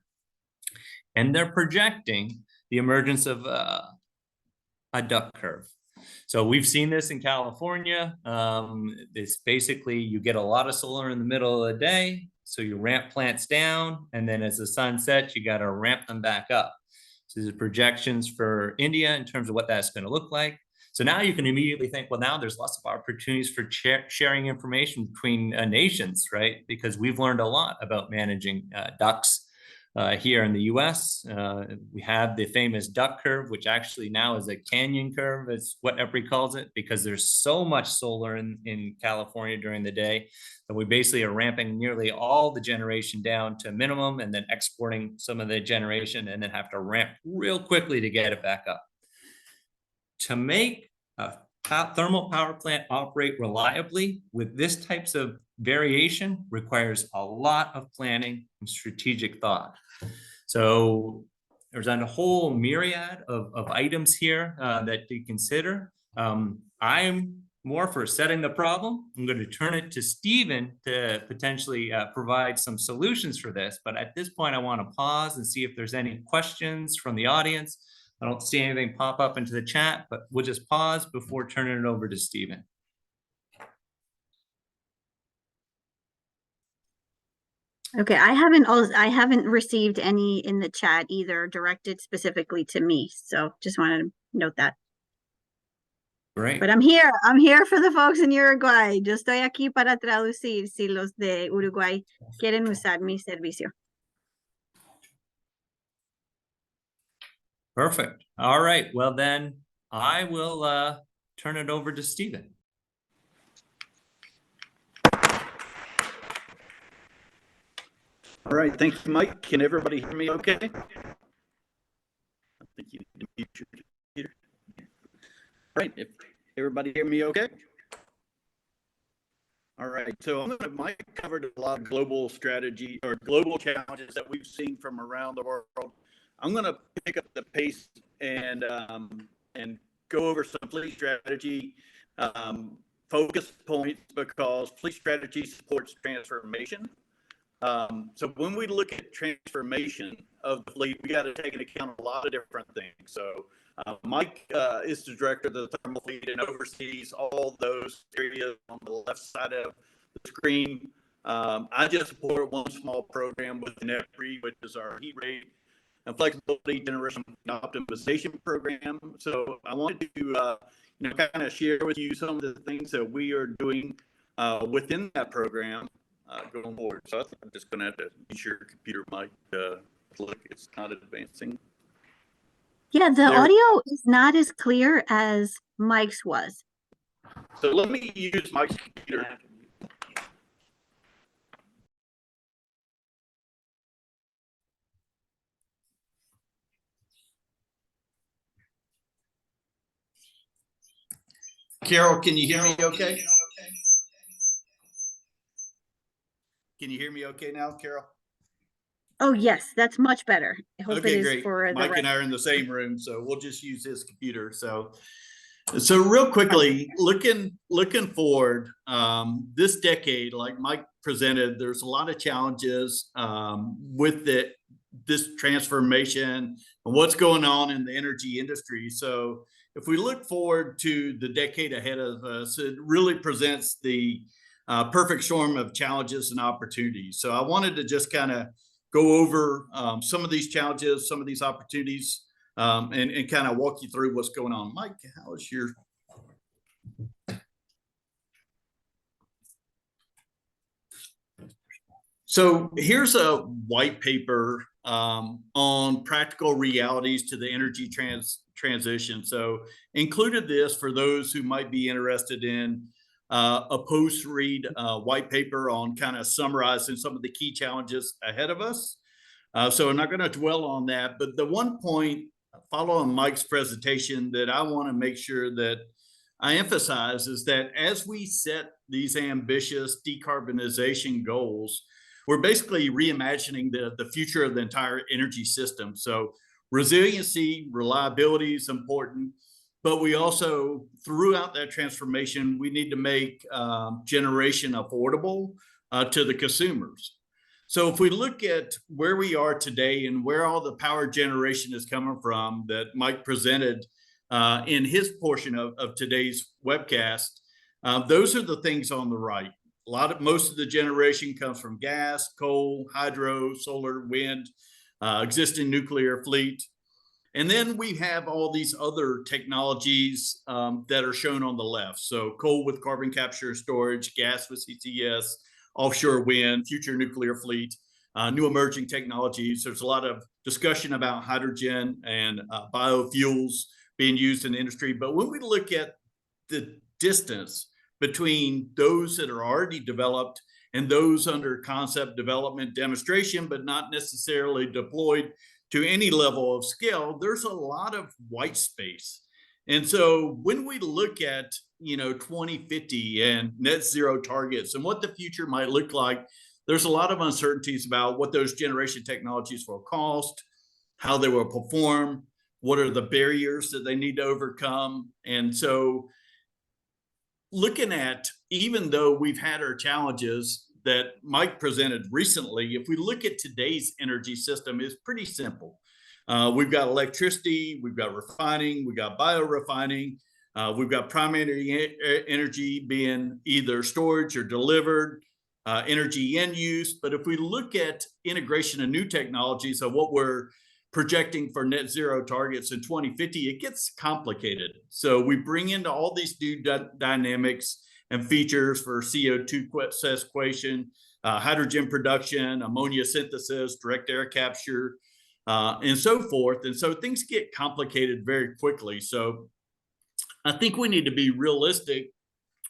And they're projecting the emergence of a duck curve. So we've seen this in California. It's basically you get a lot of solar in the middle of the day, so you ramp plants down, and then as the sun sets, you got to ramp them back up. So there's projections for India in terms of what that's going to look like. So now you can immediately think, well, now there's lots of opportunities for sharing information between nations, right? Because we've learned a lot about managing ducks here in the US. We have the famous duck curve, which actually now is a canyon curve, is what EPRI calls it, because there's so much solar in California during the day that we basically are ramping nearly all the generation down to minimum and then exporting some of the generation and then have to ramp real quickly to get it back up. To make a thermal power plant operate reliably with this types of variation requires a lot of planning and strategic thought. So there's a whole myriad of items here that you consider. I'm more for setting the problem. I'm going to turn it to Stephen to potentially provide some solutions for this. But at this point, I want to pause and see if there's any questions from the audience. I don't see anything pop up into the chat, but we'll just pause before turning it over to Stephen. Okay, I haven't received any in the chat either directed specifically to me. So just wanted to note that. Great. But I'm here for the folks in Uruguay. Yo estoy aquí para traducir si los de Uruguay quieren usar mi servicio. Perfect. All right. Well, then I will turn it over to Stephen. All right. Thank you, Mike. Can everybody hear me okay? I think you need to mute your computer. All right. If everybody hear me okay? All right. So Mike covered a lot of global strategy or global challenges that we've seen from around the world. I'm going to pick up the pace and go over some fleet strategy focus points, because fleet strategy supports transformation. So when we look at transformation of the fleet, we got to take into account a lot of different things. So Mike is the director of the thermal fleet and oversees all those areas on the left side of the screen. I just support one small program within EPRI, which is our heat rate and flexibility generation optimization program. So I wanted to kind of share with you some of the things that we are doing within that program going forward. So I'm just going to have to use your computer mic. Look, it's not advancing. Yeah, the audio is not as clear as Mike's was. So let me use Mike's computer. Carol, can you hear me okay? Can you hear me okay now, Carol? Oh, yes, that's much better. I hope Okay, it is great. for the Mike and I right. are in the same room, so we'll just use his computer. So real quickly, looking forward, this decade, like Mike presented, there's a lot of challenges with this transformation and what's going on in the energy industry. So if we look forward to the decade ahead of us, it really presents the perfect storm of challenges and opportunities. So I wanted to just kind of go over some of these challenges, some of these opportunities, and kind of walk you through what's going on. Mike, how is your... So here's a white paper on practical realities to the energy transition. So included this for those who might be interested in a post-read white paper on kind of summarizing some of the key challenges ahead of us. So I'm not going to dwell on that, but the one point following Mike's presentation that I want to make sure that I emphasize is that as we set these ambitious decarbonization goals, we're basically reimagining the future of the entire energy system. So resiliency, reliability is important, but we also, throughout that transformation, we need to make generation affordable to the consumers. So if we look at where we are today and where all the power generation is coming from that Mike presented in his portion of today's webcast, those are the things on the right. Most of the generation comes from gas, coal, hydro, solar, wind, existing nuclear fleet. And then we have all these other technologies that are shown on the left. So coal with carbon capture and storage, gas with CCS, offshore wind, future nuclear fleet, new emerging technologies. There's a lot of discussion about hydrogen and biofuels being used in the industry. But when we look at the distance between those that are already developed and those under concept development demonstration, but not necessarily deployed to any level of scale, there's a lot of white space. And so when we look at 2050 and net zero targets and what the future might look like, there's a lot of uncertainties about what those generation technologies will cost, how they will perform, what are the barriers that they need to overcome. And so looking at, even though we've had our challenges that Mike presented recently, if we look at today's energy system, it's pretty simple. We've got electricity, we've got refining, we've got biorefining, we've got primary energy being either storage or delivered, energy end use. But if we look at integration of new technologies, of what we're projecting for net zero targets in 2050, it gets complicated. So we bring into all these new dynamics and features for CO2 sequestration, hydrogen production, ammonia synthesis, direct air capture, and so forth. And so things get complicated very quickly. So I think we need to be realistic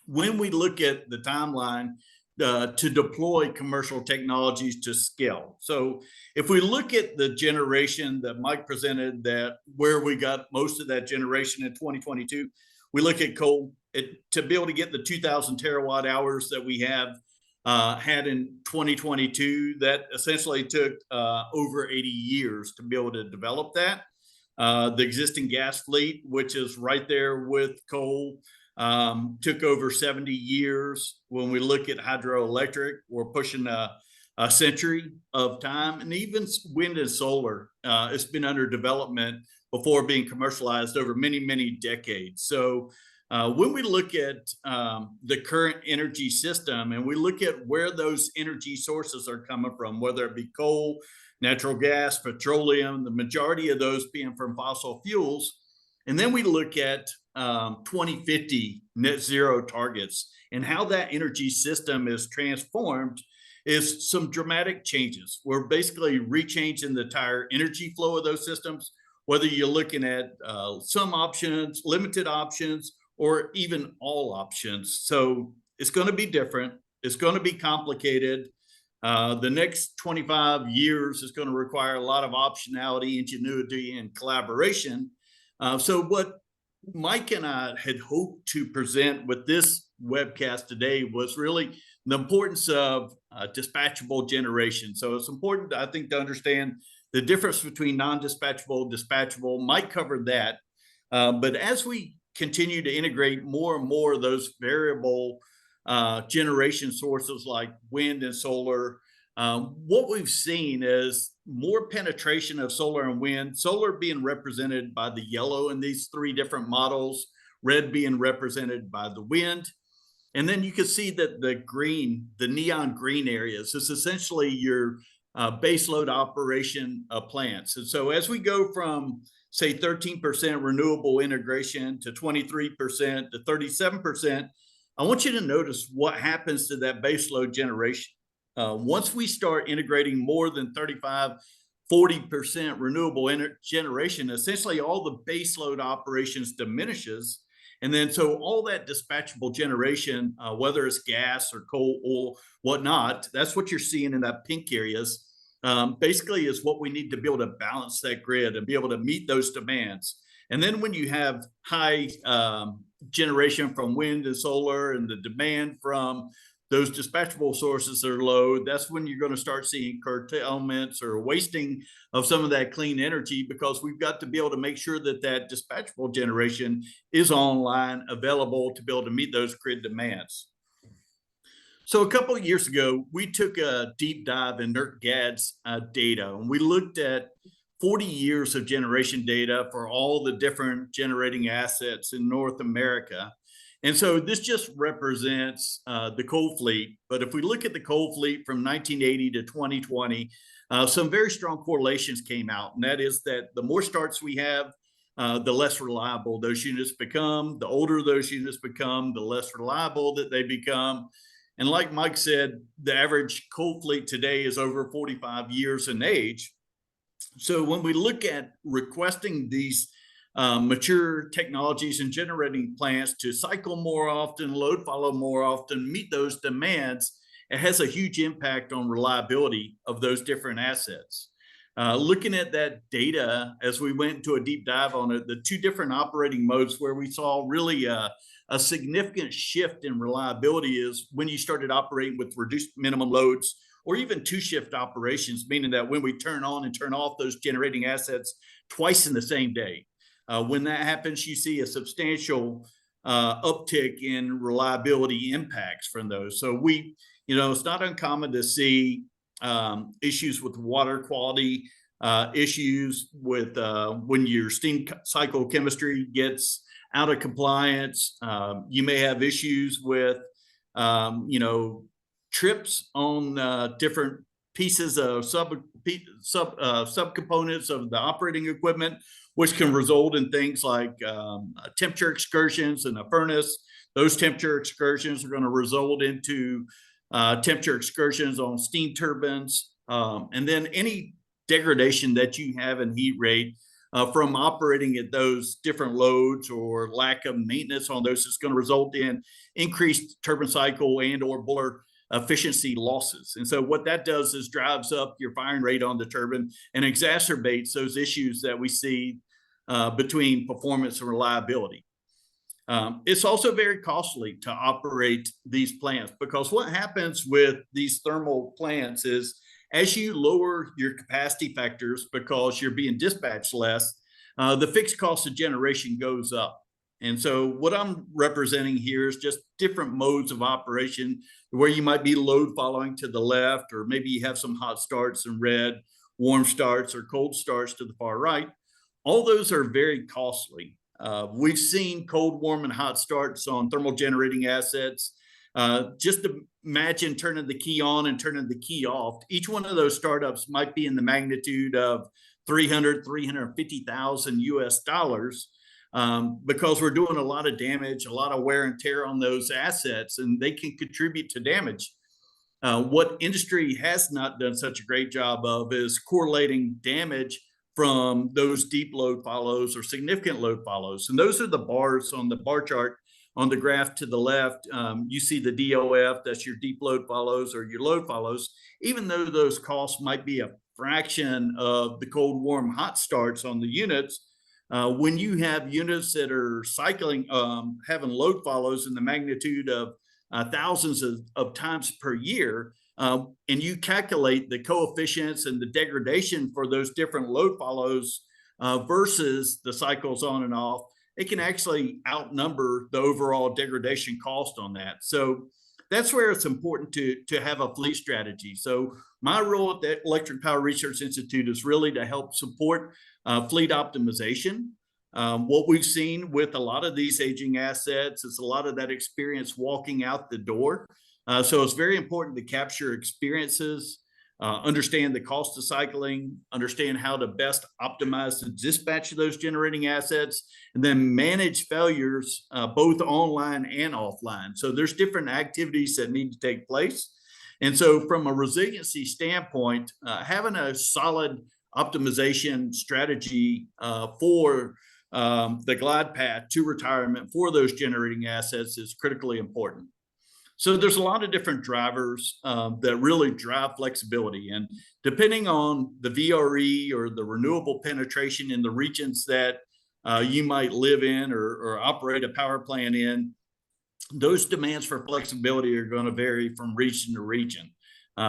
when we look at the timeline to deploy commercial technologies to scale. So if we look at the generation that Mike presented, that where we got most of that generation in 2022, we look at coal. To be able to get the 2,000 terawatt hours that we have had in 2022 that essentially took over 80 years to be able to develop that. The existing gas fleet, which is right there with coal, took over 70 years. When we look at hydroelectric, we're pushing a century of time, and even wind and solar, it's been under development before being commercialized over many, many decades. So when we look at the current energy system and we look at where those energy sources are coming from, whether it be coal, natural gas, petroleum, the majority of those being from fossil fuels, and then we look at 2050 net zero targets and how that energy system is transformed, is some dramatic changes. We're basically rechanging the entire energy flow of those systems, whether you're looking at some options, limited options, or even all options. So it's going to be different. It's going to be complicated. The next 25 years is going to require a lot of optionality, ingenuity, and collaboration. So what Mike and I had hoped to present with this webcast today was really the importance of dispatchable generation. So it's important, I think, to understand the difference between non-dispatchable, dispatchable. Mike covered that. But as we continue to integrate more and more of those variable generation sources like wind and solar, what we've seen is more penetration of solar and wind, solar being represented by the yellow in these three different models, red being represented by the wind. And then you can see that the green, the neon green areas, is essentially your baseload operation of plants. And so as we go from, say, 13% renewable integration to 23% to 37%, I want you to notice what happens to that baseload generation. Once we start integrating more than 35–40% renewable generation, essentially all the baseload operations diminishes. And then so all that dispatchable generation, whether it's gas or coal, oil, whatnot, that's what you're seeing in that pink areas, basically is what we need to be able to balance that grid and be able to meet those demands. And then when you have high generation from wind and solar and the demand from those dispatchable sources are low, that's when you're going to start seeing curtailments or wasting of some of that clean energy, because we've got to be able to make sure that that dispatchable generation is online, available to be able to meet those grid demands. So a couple of years ago, we took a deep dive in NERC-GAD's data, and we looked at 40 years of generation data for all the different generating assets in North America. And so this just represents the coal fleet. But if we look at the coal fleet from 1980 to 2020, some very strong correlations came out. And that is that the more starts we have, the less reliable those units become. The older those units become, the less reliable that they become. And like Mike said, the average coal fleet today is over 45 years in age. So when we look at requesting these mature technologies and generating plants to cycle more often, load follow more often, meet those demands, it has a huge impact on reliability of those different assets. Looking at that data, as we went into a deep dive on it, the two different operating modes where we saw really a significant shift in reliability is when you started operating with reduced minimum loads, or even two-shift operations, meaning that when we turn on and turn off those generating assets twice in the same day. When that happens, you see a substantial uptick in reliability impacts from those. So it's not uncommon to see issues with water quality, issues with when your steam cycle chemistry gets out of compliance. You may have issues with, trips on different pieces of subcomponents of the operating equipment, which can result in things like temperature excursions in a furnace. Those temperature excursions are going to result into temperature excursions on steam turbines. And then any degradation that you have in heat rate from operating at those different loads or lack of maintenance on those is going to result in increased turbine cycle and or boiler efficiency losses. And so what that does is drives up your firing rate on the turbine and exacerbates those issues that we see between performance and reliability. It's also very costly to operate these plants, because what happens with these thermal plants is, as you lower your capacity factors because you're being dispatched less, the fixed cost of generation goes up. And so what I'm representing here is just different modes of operation, where you might be load following to the left, or maybe you have some hot starts in red, warm starts or cold starts to the far right. All those are very costly. We've seen cold, warm, and hot starts on thermal generating assets. Just imagine turning the key on and turning the key off. Each one of those startups might be in the magnitude of 350,000 US dollars, because we're doing a lot of damage, a lot of wear and tear on those assets, and they can contribute to damage. What industry has not done such a great job of is correlating damage from those deep load follows or significant load follows. And those are the bars on the bar chart on the graph to the left. You see the DOF, that's your deep load follows or your load follows. Even though those costs might be a fraction of the cold, warm, hot starts on the units, when you have units that are cycling, having load follows in the magnitude of thousands of times per year, and you calculate the coefficients and the degradation for those different load follows versus the cycles on and off, it can actually outnumber the overall degradation cost on that. So that's where it's important to have a fleet strategy. So my role at the Electric Power Research Institute is really to help support fleet optimization. What we've seen with a lot of these aging assets is a lot of that experience walking out the door. So it's very important to capture experiences, understand the cost of cycling, understand how to best optimize the dispatch of those generating assets, and then manage failures both online and offline. So there's different activities that need to take place. And so from a resiliency standpoint, having a solid optimization strategy for the glide path to retirement for those generating assets is critically important. So there's a lot of different drivers that really drive flexibility. And depending on the VRE or the renewable penetration in the regions that you might live in or operate a power plant in, those demands for flexibility are going to vary from region to region.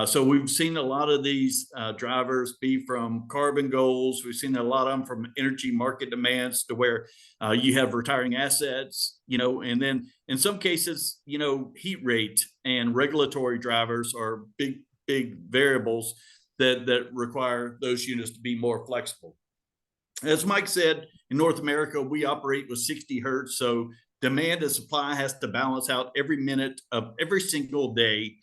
So we've seen a lot of these drivers be from carbon goals. We've seen a lot of them from energy market demands, to where you have retiring assets, and then in some cases, heat rate and regulatory drivers are big variables that require those units to be more flexible. As Mike said, in North America, we operate with 60 hertz. So demand and supply has to balance out every minute of every single day.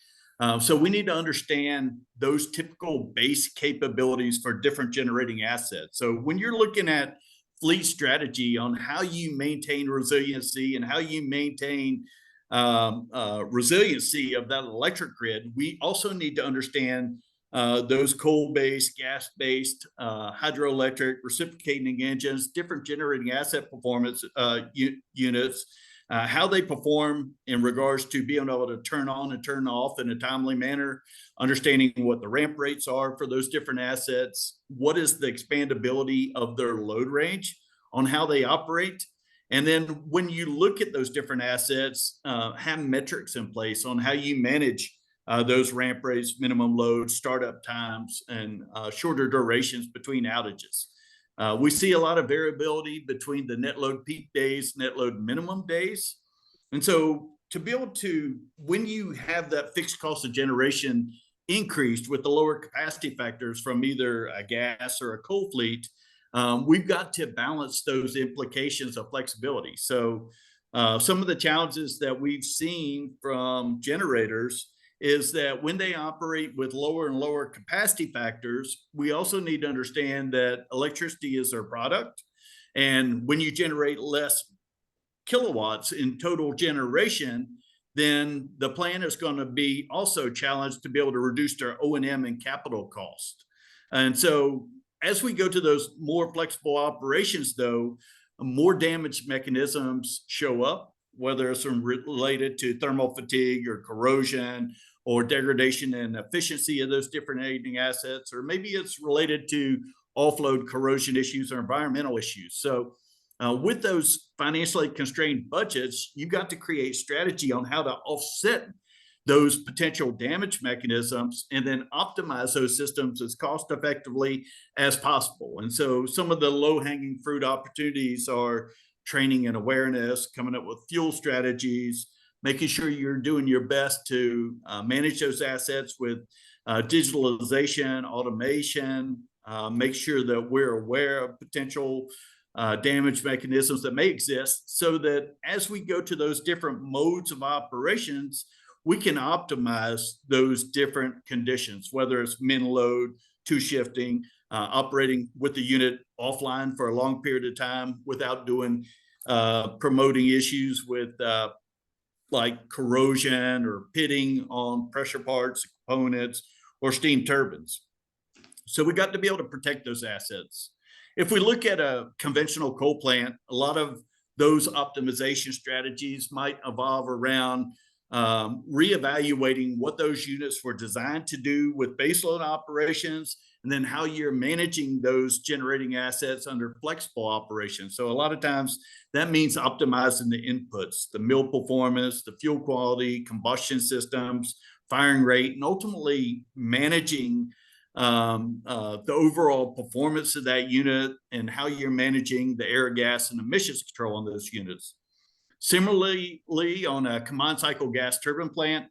So we need to understand those typical base capabilities for different generating assets. So when you're looking at fleet strategy on how you maintain resiliency and how you maintain resiliency of that electric grid, we also need to understand those coal-based, gas-based, hydroelectric, reciprocating engines, different generating asset performance units, how they perform in regards to being able to turn on and turn off in a timely manner, understanding what the ramp rates are for those different assets, what is the expandability of their load range on how they operate. And then when you look at those different assets, have metrics in place on how you manage those ramp rates, minimum load, startup times, and shorter durations between outages. We see a lot of variability between the net load peak days, net load minimum days. And so to be able to, when you have that fixed cost of generation increased with the lower capacity factors from either a gas or a coal fleet, we've got to balance those implications of flexibility. So some of the challenges that we've seen from generators is that when they operate with lower and lower capacity factors, we also need to understand that electricity is their product. And when you generate less kilowatts in total generation, then the plant is going to be also challenged to be able to reduce their O&M and capital cost. And so as we go to those more flexible operations, though, more damage mechanisms show up, whether it's related to thermal fatigue or corrosion or degradation and efficiency of those different aging assets, or maybe it's related to offload corrosion issues or environmental issues. So With those financially constrained budgets, you've got to create strategy on how to offset those potential damage mechanisms and then optimize those systems as cost effectively as possible. And so some of the low-hanging fruit opportunities are training and awareness, coming up with fuel strategies, making sure you're doing your best to manage those assets with digitalization, automation, make sure that we're aware of potential damage mechanisms that may exist, so that as we go to those different modes of operations, we can optimize those different conditions, whether it's min load, two shifting, operating with the unit offline for a long period of time without doing promoting issues with like corrosion or pitting on pressure parts, components, or steam turbines. So we got to be able to protect those assets. If we look at a conventional coal plant, a lot of those optimization strategies might evolve around reevaluating what those units were designed to do with baseload operations, and then how you're managing those generating assets under flexible operations. So a lot of times that means optimizing the inputs, the mill performance, the fuel quality, combustion systems, firing rate, and ultimately managing the overall performance of that unit and how you're managing the air, gas, and emissions control on those units. Similarly, on a combined cycle gas turbine plant,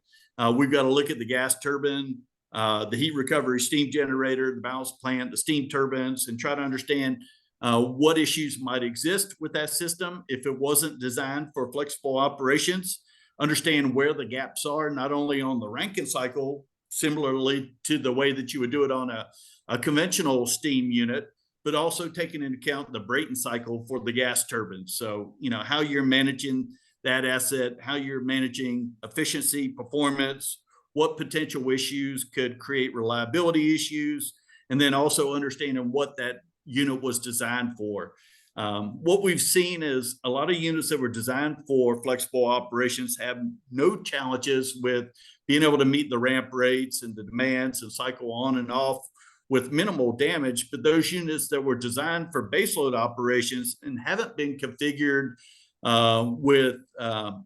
we've got to look at the gas turbine, the heat recovery steam generator, the balance plant, the steam turbines, and try to understand what issues might exist with that system if it wasn't designed for flexible operations. Understand where the gaps are, not only on the Rankine cycle, similarly to the way that you would do it on a conventional steam unit, but also taking into account the Brayton cycle for the gas turbines. So, how you're managing that asset, how you're managing efficiency, performance, what potential issues could create reliability issues, and then also understanding what that unit was designed for. What we've seen is a lot of units that were designed for flexible operations have no challenges with being able to meet the ramp rates and the demands and cycle on and off with minimal damage. But those units that were designed for baseload operations and haven't been configured with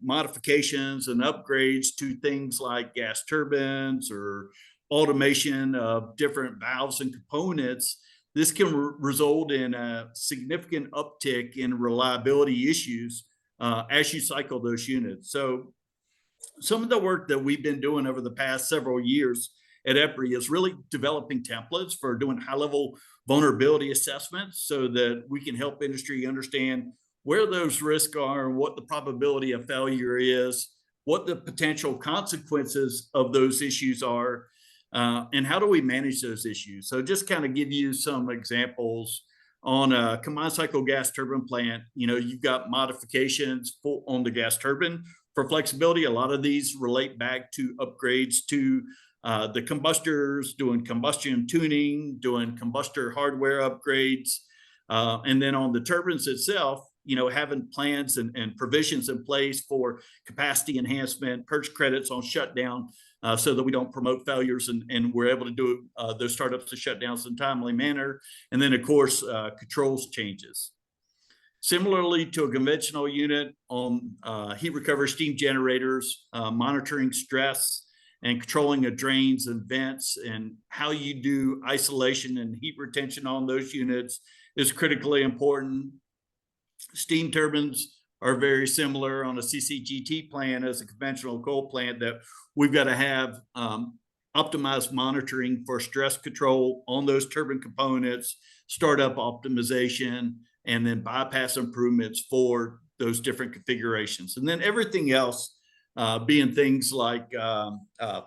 modifications and upgrades to things like gas turbines or automation of different valves and components, this can result in a significant uptick in reliability issues as you cycle those units. So some of the work that we've been doing over the past several years at EPRI is really developing templates for doing high-level vulnerability assessments so that we can help industry understand where those risks are and what the probability of failure is, what the potential consequences of those issues are, and how do we manage those issues. So just kind of give you some examples. On a combined cycle gas turbine plant, you've got modifications on the gas turbine for flexibility. A lot of these relate back to upgrades to the combustors, doing combustion tuning, doing combustor hardware upgrades. And then on the turbines itself, having plans and provisions in place for capacity enhancement, purchase credits on shutdown, so that we don't promote failures and we're able to do those startups to shutdowns in a timely manner. And then, of course, controls changes. Similarly to a conventional unit on heat recovery steam generators, monitoring stress and controlling of drains and vents and how you do isolation and heat retention on those units is critically important. Steam turbines are very similar on a CCGT plant as a conventional coal plant, that we've got to have optimized monitoring for stress control on those turbine components, startup optimization, and then bypass improvements for those different configurations. And then everything else being things like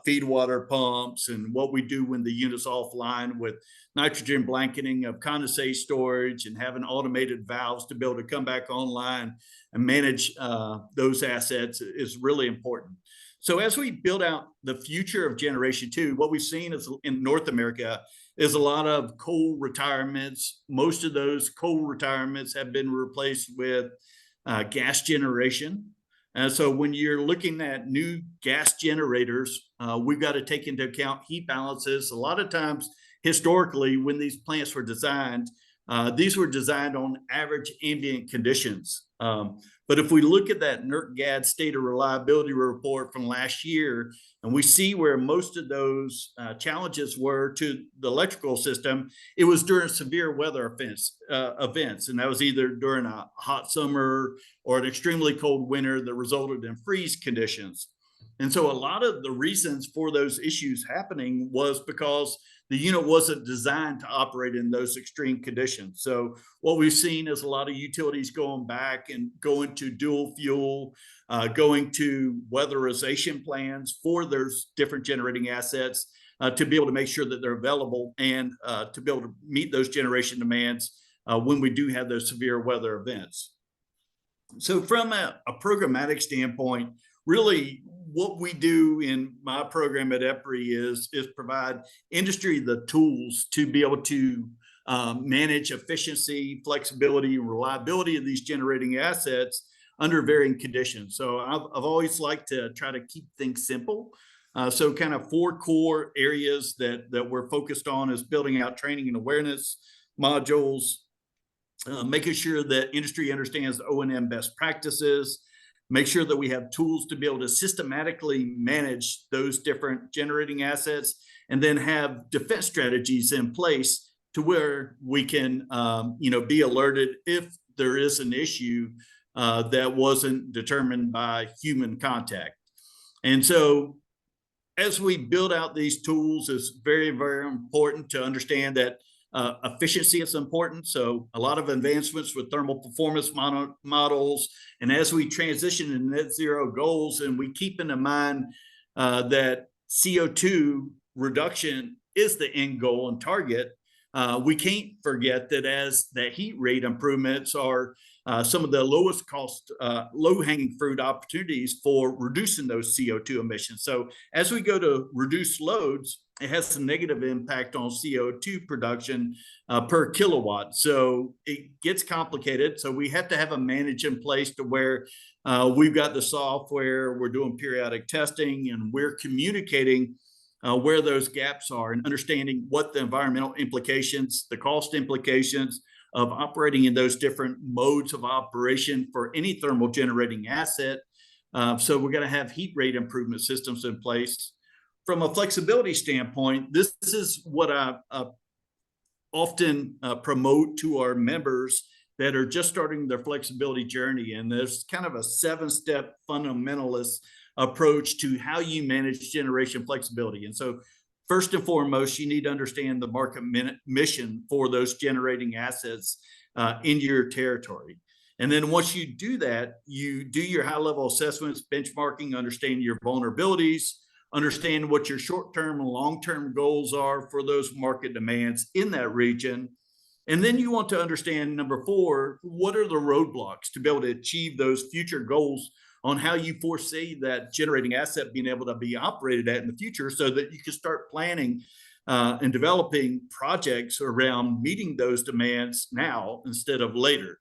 feed water pumps and what we do when the unit's offline with nitrogen blanketing of condensate storage and having automated valves to be able to come back online and manage those assets is really important. So as we build out the future of Generation 2, what we've seen is in North America is a lot of coal retirements. Most of those coal retirements have been replaced with gas generation. And so when you're looking at new gas generators, we've got to take into account heat balances. A lot of times, historically, when these plants were designed, These were designed on average ambient conditions. But if we look at that NERC-GAD state of reliability report from last year, and we see where most of those challenges were to the electrical system, it was during severe weather events. And that was either during a hot summer or an extremely cold winter that resulted in freeze conditions. And so a lot of the reasons for those issues happening was because the unit wasn't designed to operate in those extreme conditions. So what we've seen is a lot of utilities going back and going to dual fuel, going to weatherization plans for those different generating assets to be able to make sure that they're available and to be able to meet those generation demands when we do have those severe weather events. So from a programmatic standpoint, really what we do in my program at EPRI is provide industry the tools to be able to manage efficiency, flexibility, and reliability of these generating assets under varying conditions. So I've always liked to try to keep things simple. So kind of 4 core areas that we're focused on is building out training and awareness modules, making sure that industry understands the O&M best practices, make sure that we have tools to be able to systematically manage those different generating assets, and then have defense strategies in place to where we can, be alerted if there is an issue that wasn't determined by human contact. And so as we build out these tools, it's very, very important to understand that efficiency is important. So a lot of advancements with thermal performance models. And as we transition to net zero goals, and we keep in mind that CO2 reduction is the end goal and target, we can't forget that as the heat rate improvements are some of the lowest cost, low-hanging fruit opportunities for reducing those CO2 emissions. So as we go to reduce loads, it has a negative impact on CO2 production per kilowatt. So it gets complicated. So we have to have a manage in place to where we've got the software, we're doing periodic testing, and we're communicating where those gaps are and understanding what the environmental implications, the cost implications of operating in those different modes of operation for any thermal generating asset. So we're going to have heat rate improvement systems in place. From a flexibility standpoint, this is what I often promote to our members that are just starting their flexibility journey. And there's kind of a 7-step fundamentalist approach to how you manage generation flexibility. And so first and foremost, you need to understand the market mission for those generating assets in your territory. And then once you do that, you do your high-level assessments, benchmarking, understand your vulnerabilities, understand what your short-term and long-term goals are for those market demands in that region. And then you want to understand, number 4, what are the roadblocks to be able to achieve those future goals on how you foresee that generating asset being able to be operated at in the future, so that you can start planning and developing projects around meeting those demands now instead of later.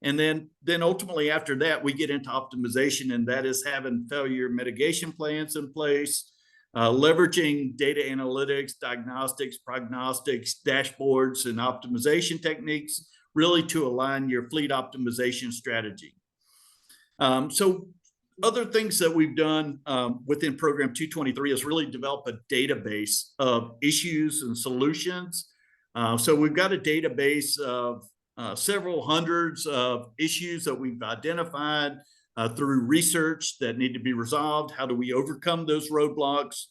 And then ultimately after that, we get into optimization, and that is having failure mitigation plans in place, leveraging data analytics, diagnostics, prognostics, dashboards, and optimization techniques, really to align your fleet optimization strategy. So other things that we've done within program 223 is really develop a database of issues and solutions. So we've got a database of several hundreds of issues that we've identified through research that need to be resolved. How do we overcome those roadblocks?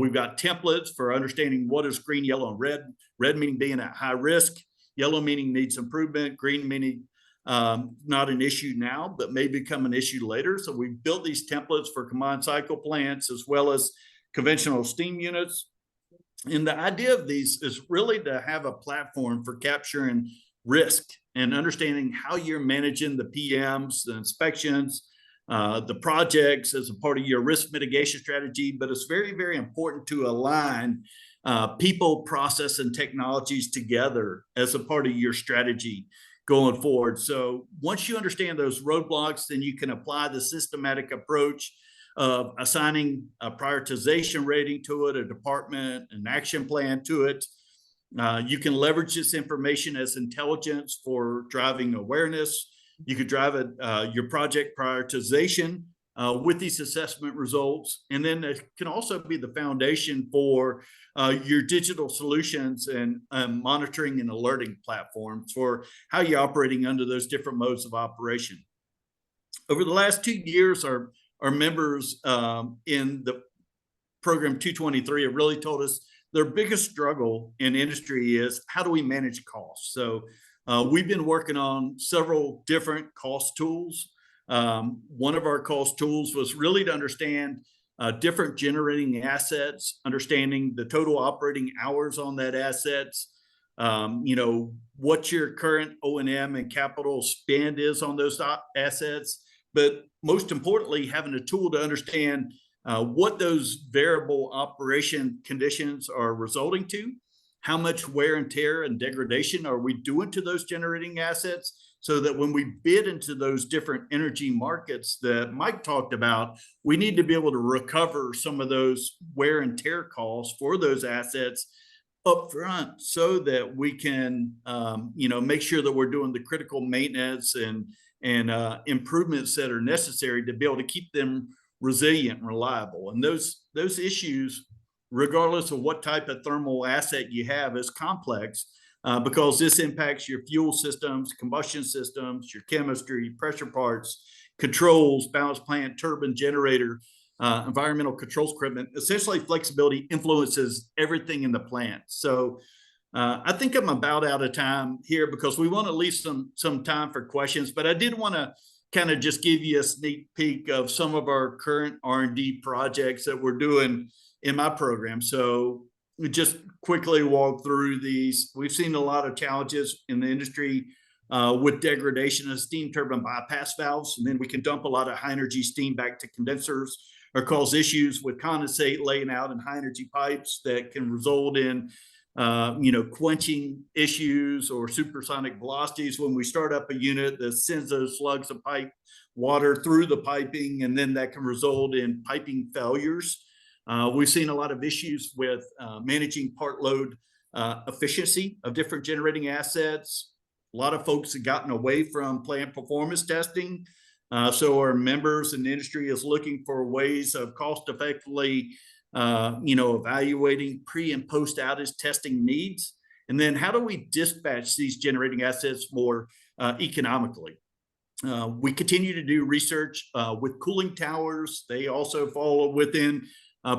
We've got templates for understanding what is green, yellow, and red. Red meaning being at high risk, yellow meaning needs improvement, green meaning not an issue now, but may become an issue later. So we've built these templates for combined cycle plants as well as conventional steam units. And the idea of these is really to have a platform for capturing risk and understanding how you're managing the PMs, the inspections, the projects as a part of your risk mitigation strategy. But it's very, very important to align people, process, and technologies together as a part of your strategy going forward. So once you understand those roadblocks, then you can apply the systematic approach of assigning a prioritization rating to it, a department, an action plan to it. You can leverage this information as intelligence for driving awareness. You could drive your project prioritization with these assessment results. And then it can also be the foundation for your digital solutions and monitoring and alerting platforms for how you're operating under those different modes of operation. Over the last 2 years, our members in the program 223 have really told us their biggest struggle in industry is how do we manage costs? So we've been working on several different cost tools. One of our cost tools was really to understand different generating assets, understanding the total operating hours on that assets, what your current O&M and capital spend is on those assets, but most importantly, having a tool to understand what those variable operation conditions are resulting to, how much wear and tear and degradation are we doing to those generating assets, so that when we bid into those different energy markets that Mike talked about, we need to be able to recover some of those wear and tear costs for those assets up front, so that we can make sure that we're doing the critical maintenance and improvements that are necessary to be able to keep them resilient and reliable. And those issues, regardless of what type of thermal asset you have, is complex because this impacts your fuel systems, combustion systems, your chemistry, pressure parts, controls, balance plant, turbine, generator, environmental controls equipment. Essentially, flexibility influences everything in the plant. So I think I'm about out of time here because we want to leave some time for questions, but I did want to kind of just give you a sneak peek of some of our current R&D projects that we're doing in my program. So we just quickly walk through these. We've seen a lot of challenges in the industry with degradation of steam turbine bypass valves, and then we can dump a lot of high energy steam back to condensers, or cause issues with condensate laying out in high energy pipes that can result in quenching issues or supersonic velocities when we start up a unit that sends those slugs of pipe water through the piping, and then that can result in piping failures. We've seen a lot of issues with managing part load efficiency of different generating assets. A lot of folks have gotten away from plant performance testing. So our members in the industry is looking for ways of cost effectively evaluating pre and post outage testing needs. And then how do we dispatch these generating assets more economically? We continue to do research with cooling towers. They also fall within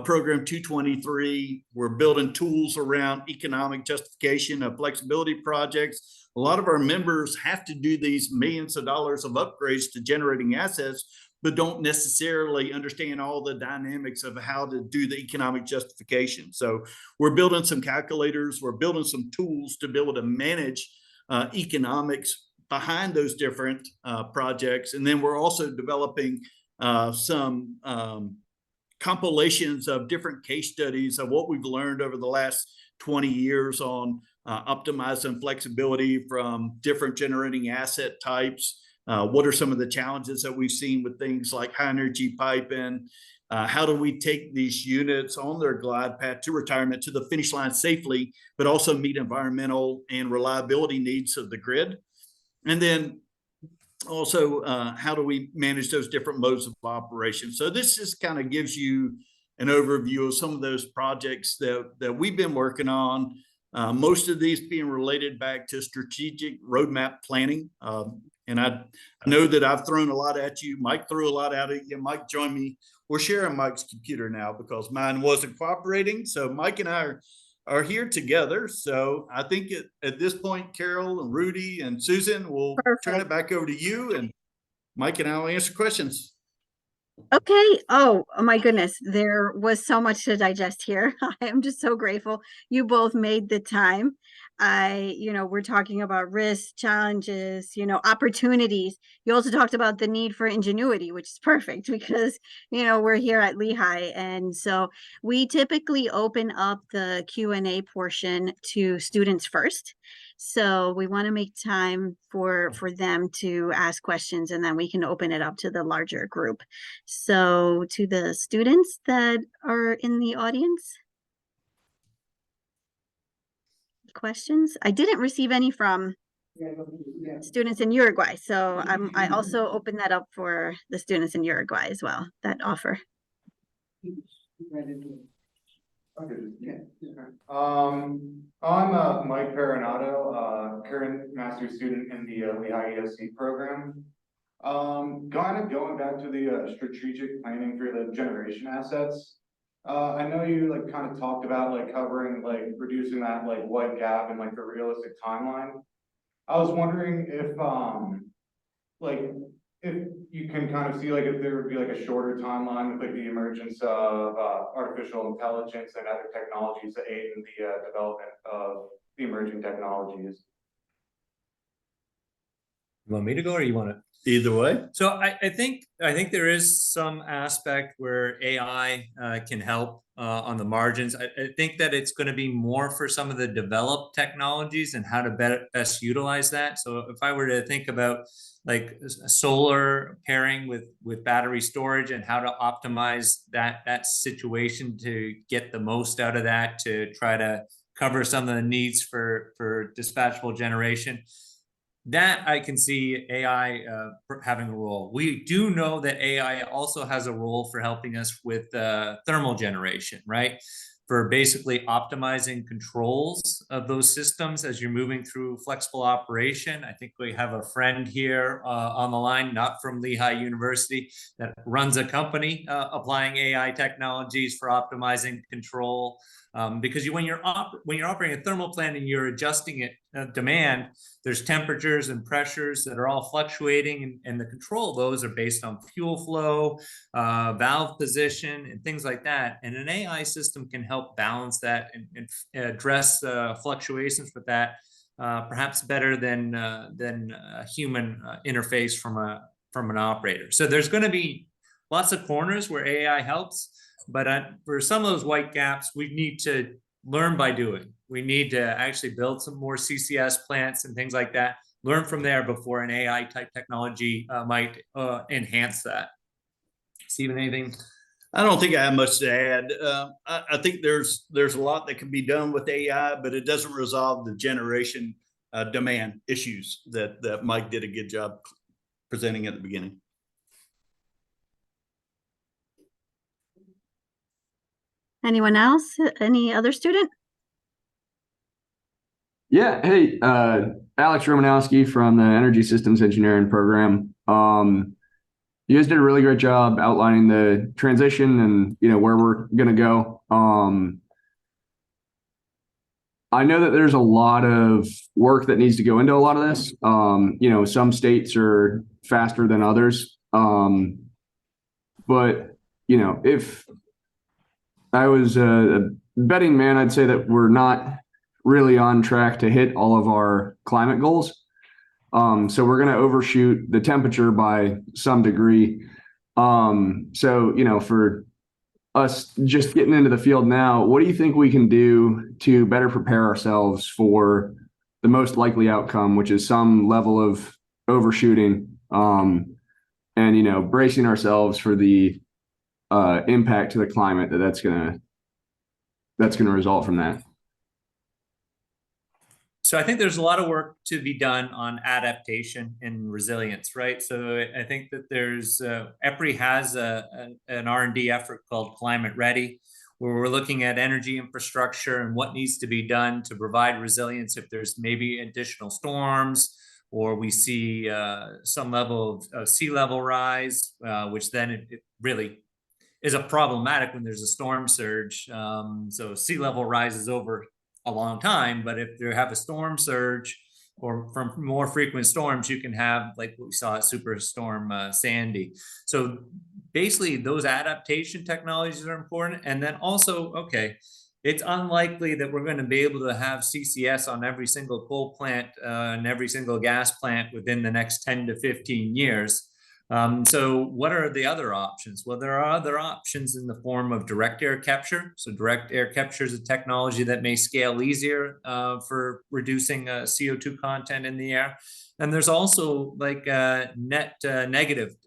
program 223. We're building tools around economic justification of flexibility projects. A lot of our members have to do these millions of dollars of upgrades to generating assets, but don't necessarily understand all the dynamics of how to do the economic justification. So we're building some calculators, we're building some tools to be able to manage economics behind those different projects. And then we're also developing some compilations of different case studies of what we've learned over the last 20 years on optimizing flexibility from different generating asset types. What are some of the challenges that we've seen with things like high energy piping? How do we take these units on their glide path to retirement to the finish line safely, but also meet environmental and reliability needs of the grid? And then also, how do we manage those different modes of operation? So this just kind of gives you an overview of some of those projects that we've been working on. Most of these being related back to strategic roadmap planning. And I know that I've thrown a lot at you. Mike threw a lot at you. Mike joined me. We're sharing Mike's computer now because mine wasn't cooperating. So Mike and I are here together. So I think at this point, Carol and Rudy and Susan will turn it back over to you, and Mike and I will answer questions. Okay. Oh my goodness. There was so much to digest here. I am just so grateful you both made the time. We're talking about risks, challenges, opportunities. You also talked about the need for ingenuity, which is perfect because, we're here at Lehigh. And so we typically open up the Q&A portion to students first. So we want to make time for them to ask questions, and then we can open it up to the larger group. So to the students that are in the audience. questions. I didn't receive any from students in Uruguay, so I also open that up for the students in Uruguay as well, that offer. I'm Mike Perinato, current master's student in the Lehigh ESE program. Kind of going back to the strategic planning for the generation assets. I know you like kind of talked about like covering like reducing that like white gap and like the realistic timeline. I was wondering if you can kind of see like if there would be like a shorter timeline with like the emergence of artificial intelligence and other technologies that aid in the development of the emerging technologies. You want me to go or you want to? Either way. So I think there is some aspect where AI can help on the margins. I think that it's going to be more for some of the developed technologies and how to best utilize that. So if I were to think about like solar pairing with battery storage and how to optimize that situation to get the most out of that, to try to cover some of the needs for dispatchable generation, that I can see AI having a role. We do know that AI also has a role for helping us with thermal generation, right? For basically optimizing controls of those systems as you're moving through flexible operation. I think we have a friend here on the line, not from Lehigh University, that runs a company applying AI technologies for optimizing control. Because when you're operating a thermal plant and you're adjusting it demand, there's temperatures and pressures that are all fluctuating, and the control of those are based on fuel flow, valve position, and things like that. And an AI system can help balance that and address fluctuations with that, perhaps better than a human interface from an operator. So there's going to be lots of corners where AI helps. But for some of those white gaps, we need to learn by doing. We need to actually build some more CCS plants and things like that. Learn from there before an AI type technology might enhance that. Steven, anything? I don't think I have much to add. I think there's a lot that can be done with AI, but it doesn't resolve the generation demand issues that Mike did a good job presenting at the beginning. Anyone else? Any other student? Yeah. Hey, Alex Romanowski from the Energy Systems Engineering program. You guys did a really great job outlining the transition and where we're gonna go. I know that there's a lot of work that needs to go into a lot of this. Some states are faster than others. But if I was a betting man, I'd say that we're not really on track to hit all of our climate goals. So we're going to overshoot the temperature by some degree. So, for us just getting into the field now, what do you think we can do to better prepare ourselves for the most likely outcome, which is some level of overshooting, and, bracing ourselves for the impact to the climate that's gonna result from that? So I think there's a lot of work to be done on adaptation and resilience, right? So I think that there's EPRI has an R&D effort called Climate Ready, where we're looking at energy infrastructure and what needs to be done to provide resilience if there's maybe additional storms, or we see some level of sea level rise, which then it really is a problematic when there's a storm surge. So sea level rises over a long time, but if you have a storm surge or from more frequent storms, you can have like what we saw at Superstorm Sandy. So basically those adaptation technologies are important. And then also, okay, it's unlikely that we're going to be able to have CCS on every single coal plant and every single gas plant within the next 10 to 15 years. So what are the other options? Well, there are other options in the form of direct air capture. So direct air capture is a technology that may scale easier for reducing CO2 content in the air. And there's also like net negative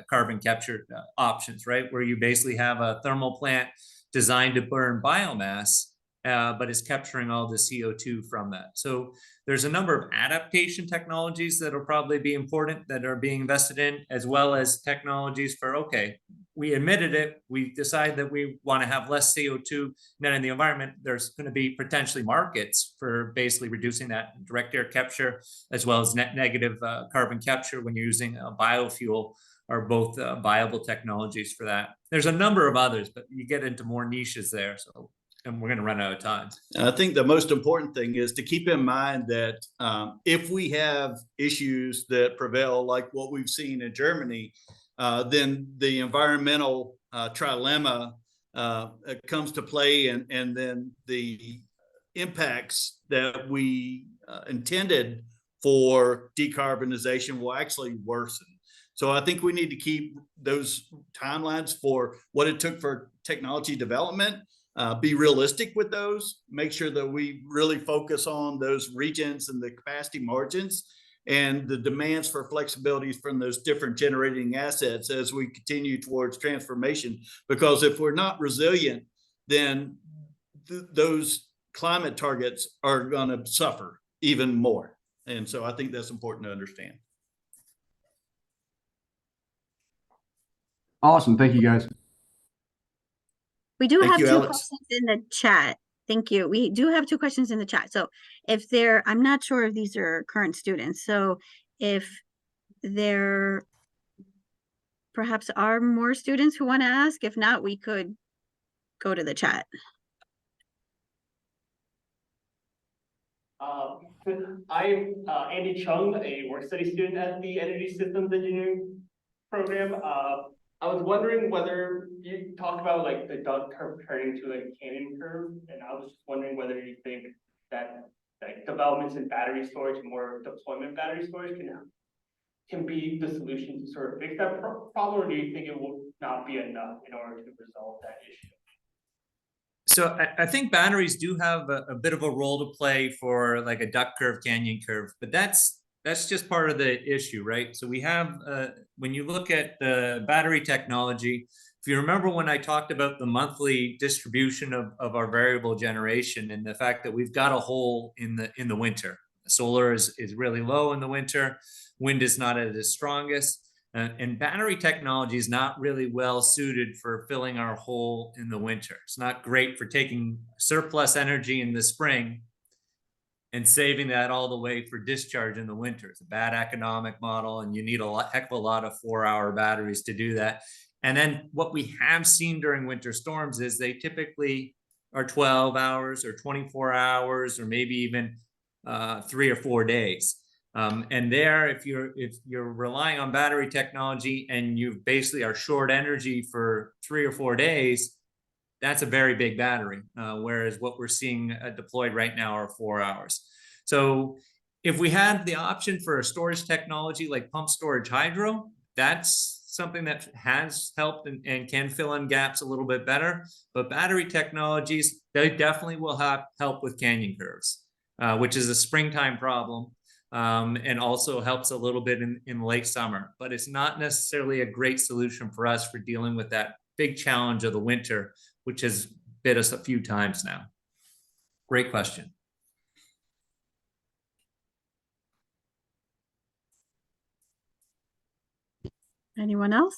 carbon capture options, right? Where you basically have a thermal plant designed to burn biomass, but is capturing all the CO2 from that. So there's a number of adaptation technologies that will probably be important that are being invested in, as well as technologies for, okay, we admitted it, we decide that we want to have less CO2 net in the environment. There's going to be potentially markets for basically reducing that direct air capture, as well as negative carbon capture when you're using a biofuel, are both viable technologies for that. There's a number of others, but you get into more niches there. So, and we're going to run out of time. I think the most important thing is to keep in mind that if we have issues that prevail, like what we've seen in Germany, then the environmental trilemma comes to play, and then the impacts that we intended for decarbonization will actually worsen. So I think we need to keep those timelines for what it took for technology development, be realistic with those, make sure that we really focus on those regions and the capacity margins and the demands for flexibilities from those different generating assets as we continue towards transformation. Because if we're not resilient, then those climate targets are going to suffer even more. And so I think that's important to understand. Awesome. Thank you, guys. We do Thank have you, two Alex. questions in the chat. Thank you. We do have 2 questions in the chat. So if there, I'm not sure if these are current students. So if there perhaps are more students who want to ask, if not, we could go to the chat. I'm Andy Chung, a work study student at the Energy Systems Engineering program. I was wondering whether you talked about like the duck curve turning to like a canyon curve, and I was just wondering whether you think that like developments in battery storage and more deployment battery storage can be the solution to sort of fix that problem, or do you think it will not be enough in order to resolve that issue? So I think batteries do have a bit of a role to play for like a duck curve, canyon curve, but that's just part of the issue, right? So we have, when you look at the battery technology, if you remember when I talked about the monthly distribution of our variable generation and the fact that we've got a hole in the winter. Solar is really low in the winter, wind is not at its strongest, and battery technology is not really well suited for filling our hole in the winter. It's not great for taking surplus energy in the spring and saving that all the way for discharge in the winter. It's a bad economic model, and you need a heck of a lot of 4-hour batteries to do that. And then what we have seen during winter storms is they typically are 12 hours or 24 hours or maybe even 3 or 4 days. And there, if you're relying on battery technology and you basically are short energy for 3 or 4 days, that's a very big battery. Whereas what we're seeing deployed right now are 4 hours. So if we had the option for a storage technology like pump storage hydro, that's something that has helped and can fill in gaps a little bit better. But battery technologies, they definitely will help with canyon curves, which is a springtime problem. And also helps a little bit in late summer, but it's not necessarily a great solution for us for dealing with that big challenge of the winter, which has bit us a few times now. Great question. Anyone else?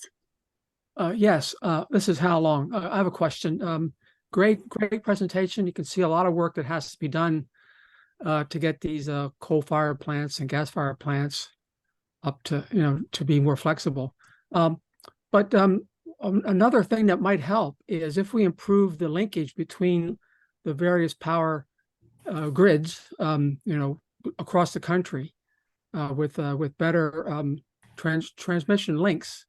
Yes, this is Hal Long. I have a question. Great presentation. You can see a lot of work that has to be done to get these coal-fired plants and gas-fired plants up to, to be more flexible. But another thing that might help is if we improve the linkage between the various power grids, across the country, with better transmission links,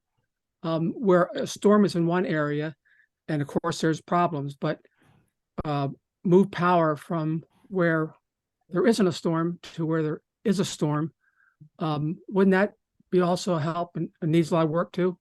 where a storm is in one area, and of course there's problems, but move power from where there isn't a storm to where there is a storm. Wouldn't that be also help and needs a lot of work too?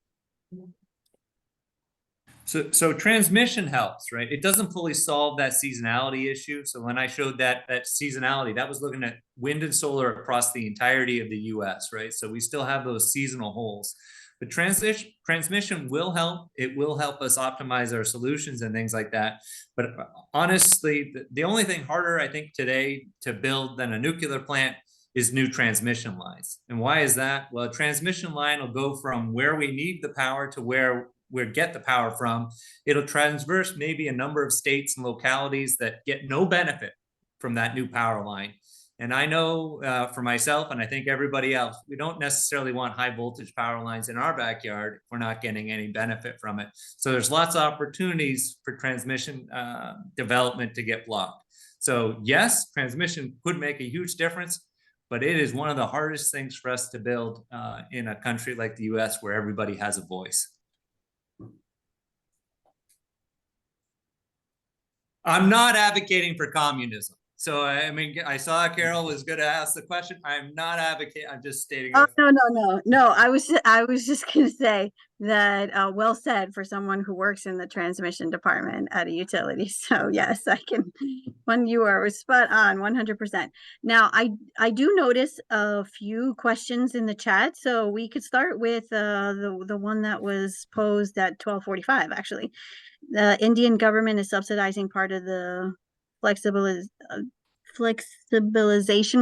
So transmission helps, right? It doesn't fully solve that seasonality issue. So when I showed that seasonality, that was looking at wind and solar across the entirety of the US, right? So we still have those seasonal holes. The transmission will help. It will help us optimize our solutions and things like that. But honestly, the only thing harder, I think, today to build than a nuclear plant is new transmission lines. And why is that? Well, a transmission line will go from where we need the power to where we get the power from. It'll transverse maybe a number of states and localities that get no benefit from that new power line. And I know for myself, and I think everybody else, we don't necessarily want high voltage power lines in our backyard if we're not getting any benefit from it. So there's lots of opportunities for transmission development to get blocked. So yes, transmission could make a huge difference, but it is one of the hardest things for us to build in a country like the US where everybody has a voice. I'm not advocating for communism. So, I mean, I saw Carol was going to ask the question. I'm not advocating. I'm just stating. Oh, no. I was just going to say that, well said for someone who works in the transmission department at a utility. So yes, I can, when you are spot on 100%. Now, I do notice a few questions in the chat. So we could start with the one that was posed at 12:45, actually. The Indian government is subsidizing part of the flexibilization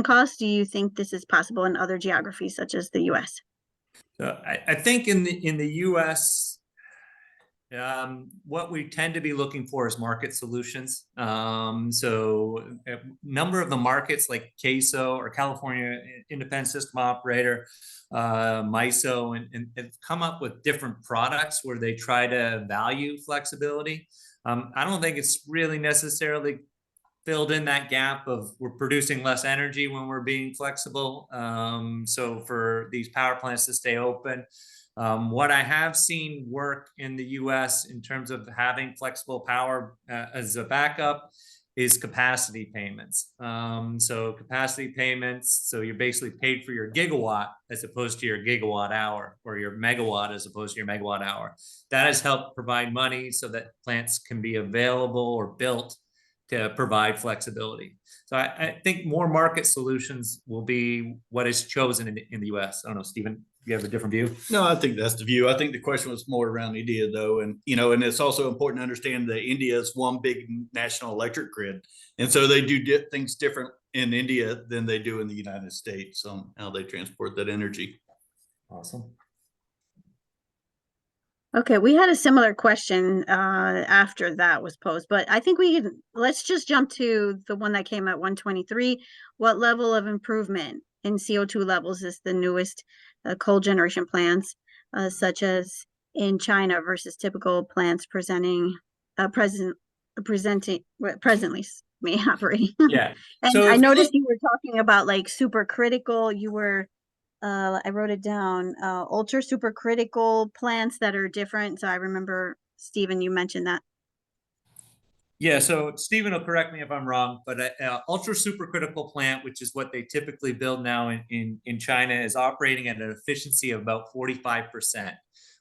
costs. Do you think this is possible in other geographies such as the US? I think in the US, what we tend to be looking for is market solutions. So a number of the markets like CAISO or California Independent System Operator, MISO, and have come up with different products where they try to value flexibility. I don't think it's really necessarily filled in that gap of we're producing less energy when we're being flexible. So for these power plants to stay open, what I have seen work in the US in terms of having flexible power as a backup is capacity payments. So capacity payments, so you're basically paid for your gigawatt as opposed to your gigawatt hour, or your megawatt as opposed to your megawatt hour. That has helped provide money so that plants can be available or built to provide flexibility. So I think more market solutions will be what is chosen in the US. I don't know, Stephen, you have a different view? No, I think that's the view. I think the question was more around India, though. And, you know, and it's also important to understand that India is one big national electric grid. And so they do things different in India than they do in the United States on how they transport that energy. Awesome. Okay, we had a similar question after that was posed, but I think let's just jump to the one that came at 123. What level of improvement in CO2 levels is the newest coal generation plants, such as in China versus typical plants presently operating? Yeah. And So I noticed you were talking about like supercritical. You were I wrote it down, ultra supercritical plants that are different. So I remember, Stephen, you mentioned that. Yeah, so Stephen will correct me if I'm wrong, but ultra supercritical plant, which is what they typically build now in China, is operating at an efficiency of about 45%.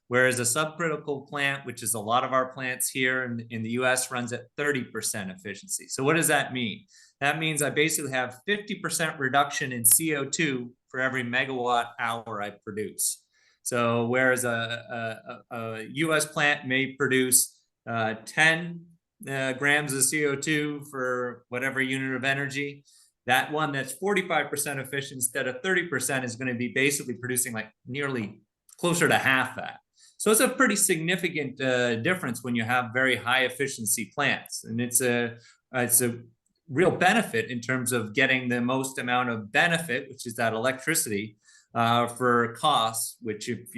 Whereas a subcritical plant, which is a lot of our plants here in the US, runs at 30% efficiency. So what does that mean? That means I basically have 50% reduction in CO2 for every megawatt hour I produce. So whereas a US plant may produce 10 grams of CO2 for whatever unit of energy, that one that's 45% efficient instead of 30% is going to be basically producing like nearly closer to half that. So it's a pretty significant difference when you have very high efficiency plants, and it's a real benefit in terms of getting the most amount of benefit, which is that electricity, for costs, which if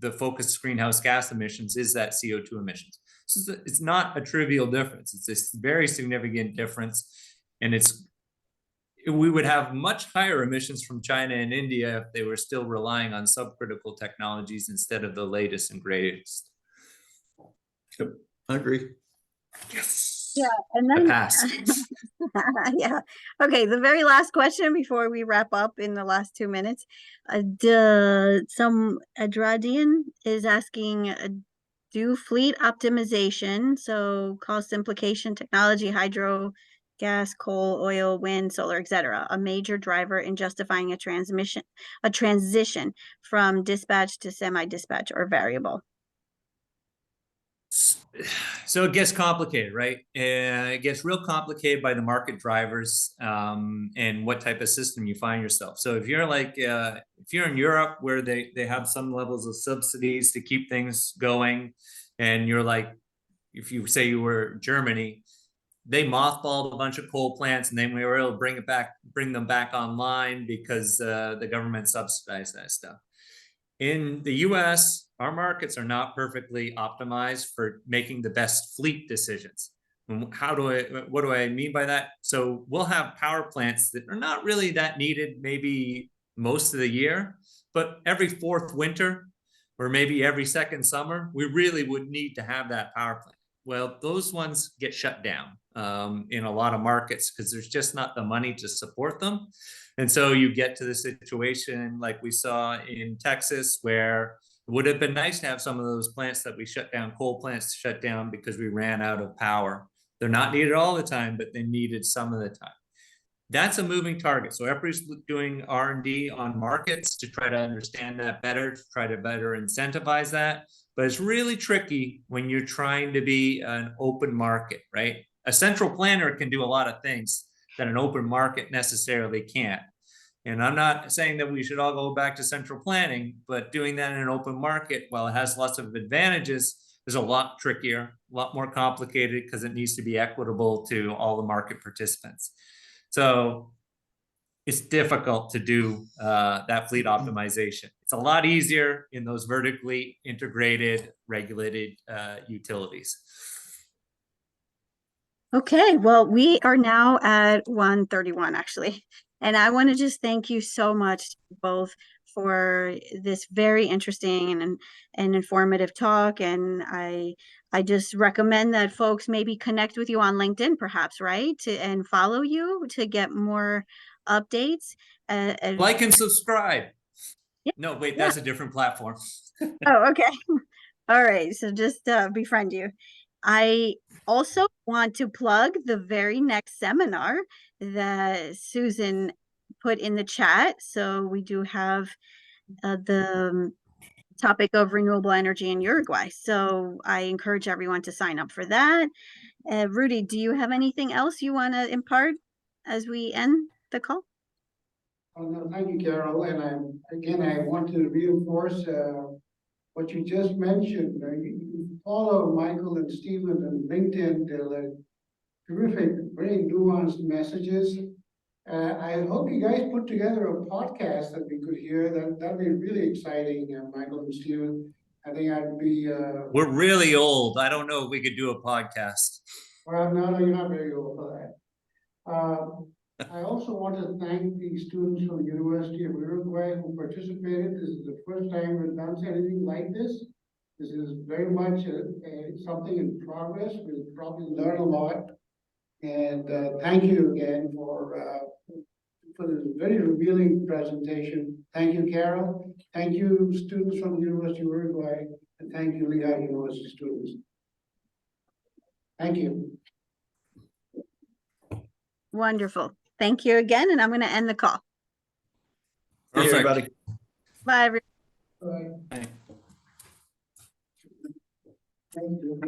the focus of greenhouse gas emissions is that CO2 emissions. So it's not a trivial difference. It's a very significant difference, and we would have much higher emissions from China and India if they were still relying on subcritical technologies instead of the latest and greatest. Yep, I agree. Yes. Yeah, and then yeah. Okay, the very last question before we wrap up in the last 2 minutes. Some Adradian is asking, do fleet optimization, so cost implication, technology, hydro, gas, coal, oil, wind, solar, etc., a major driver in justifying a transition from dispatch to semi-dispatch or variable? So it gets complicated, right? It gets real complicated by the market drivers and what type of system you find yourself. So if you're like, if you're in Europe where they have some levels of subsidies to keep things going, and you're like, if you say you were Germany, they mothballed a bunch of coal plants, and then we were able to bring them back online because the government subsidized that stuff. In the US, our markets are not perfectly optimized for making the best fleet decisions. What do I mean by that? So we'll have power plants that are not really that needed maybe most of the year, but every fourth winter or maybe every second summer, we really would need to have that power plant. Well, those ones get shut down in a lot of markets because there's just not the money to support them. And so you get to the situation like we saw in Texas, where it would have been nice to have some of those plants that we shut down, coal plants shut down because we ran out of power. They're not needed all the time, but they needed some of the time. That's a moving target. So EPRI's doing R&D on markets to try to understand that better, to try to better incentivize that. But it's really tricky when you're trying to be an open market, right? A central planner can do a lot of things that an open market necessarily can't. And I'm not saying that we should all go back to central planning, but doing that in an open market, while it has lots of advantages, is a lot trickier, a lot more complicated because it needs to be equitable to all the market participants. So it's difficult to do that fleet optimization. It's a lot easier in those vertically integrated, regulated utilities. Okay, well, we are now at 1:31 actually. And I want to just thank you so much both for this very interesting and informative talk. And I just recommend that folks maybe connect with you on LinkedIn, perhaps, right? And follow you to get more updates. Like and subscribe. Yeah, no, wait, yeah. that's a different platform. Oh, okay. All right. So just befriend you. I also want to plug the very next seminar that Susan put in the chat. So we do have the topic of renewable energy in Uruguay. So I encourage everyone to sign up for that. Rudy, do you have anything else you want to impart as we end the call? Oh, no, thank you, Carol. And I want to reinforce what you just mentioned. You follow Michael and Stephen on LinkedIn. They're like terrific, very nuanced messages. I hope you guys put together a podcast that we could hear. That'd be really exciting, Michael and Stephen. I think I'd be. We're really old. I don't know if we could do a podcast. Well, no, you're not very old for that. I also want to thank the students from the University of Uruguay who participated. This is the first time we've done anything like this. This is very much something in progress. We'll probably learn a lot. And thank you again for this very revealing presentation. Thank you, Carol. Thank you, students from the University of Uruguay. And thank you, Lehigh University students. Thank you. Wonderful. Thank you again. And I'm going to end the call. Hey, everybody. Bye, everyone. Bye. Bye. Thank you.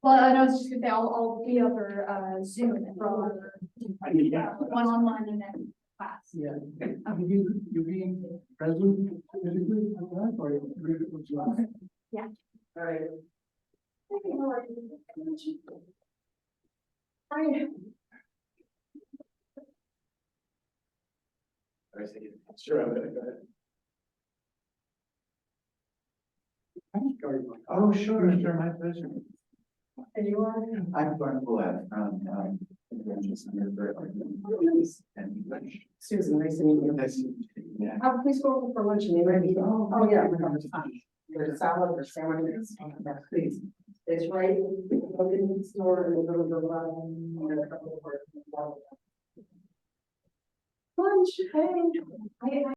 Well, I was just gonna say, I'll be over Zoom for one online and then class. Yeah. You being present? Yeah. All right. Sure, I'm gonna go ahead. Oh, sure, sure, my pleasure. And you are? I'm going to let Susan, nice to meet you. Nice to meet you. Yeah. Please go over for lunch and then ready. Oh, yeah. There's salad or sandwiches, please. It's right, in the store in the middle of the Lunch, hey.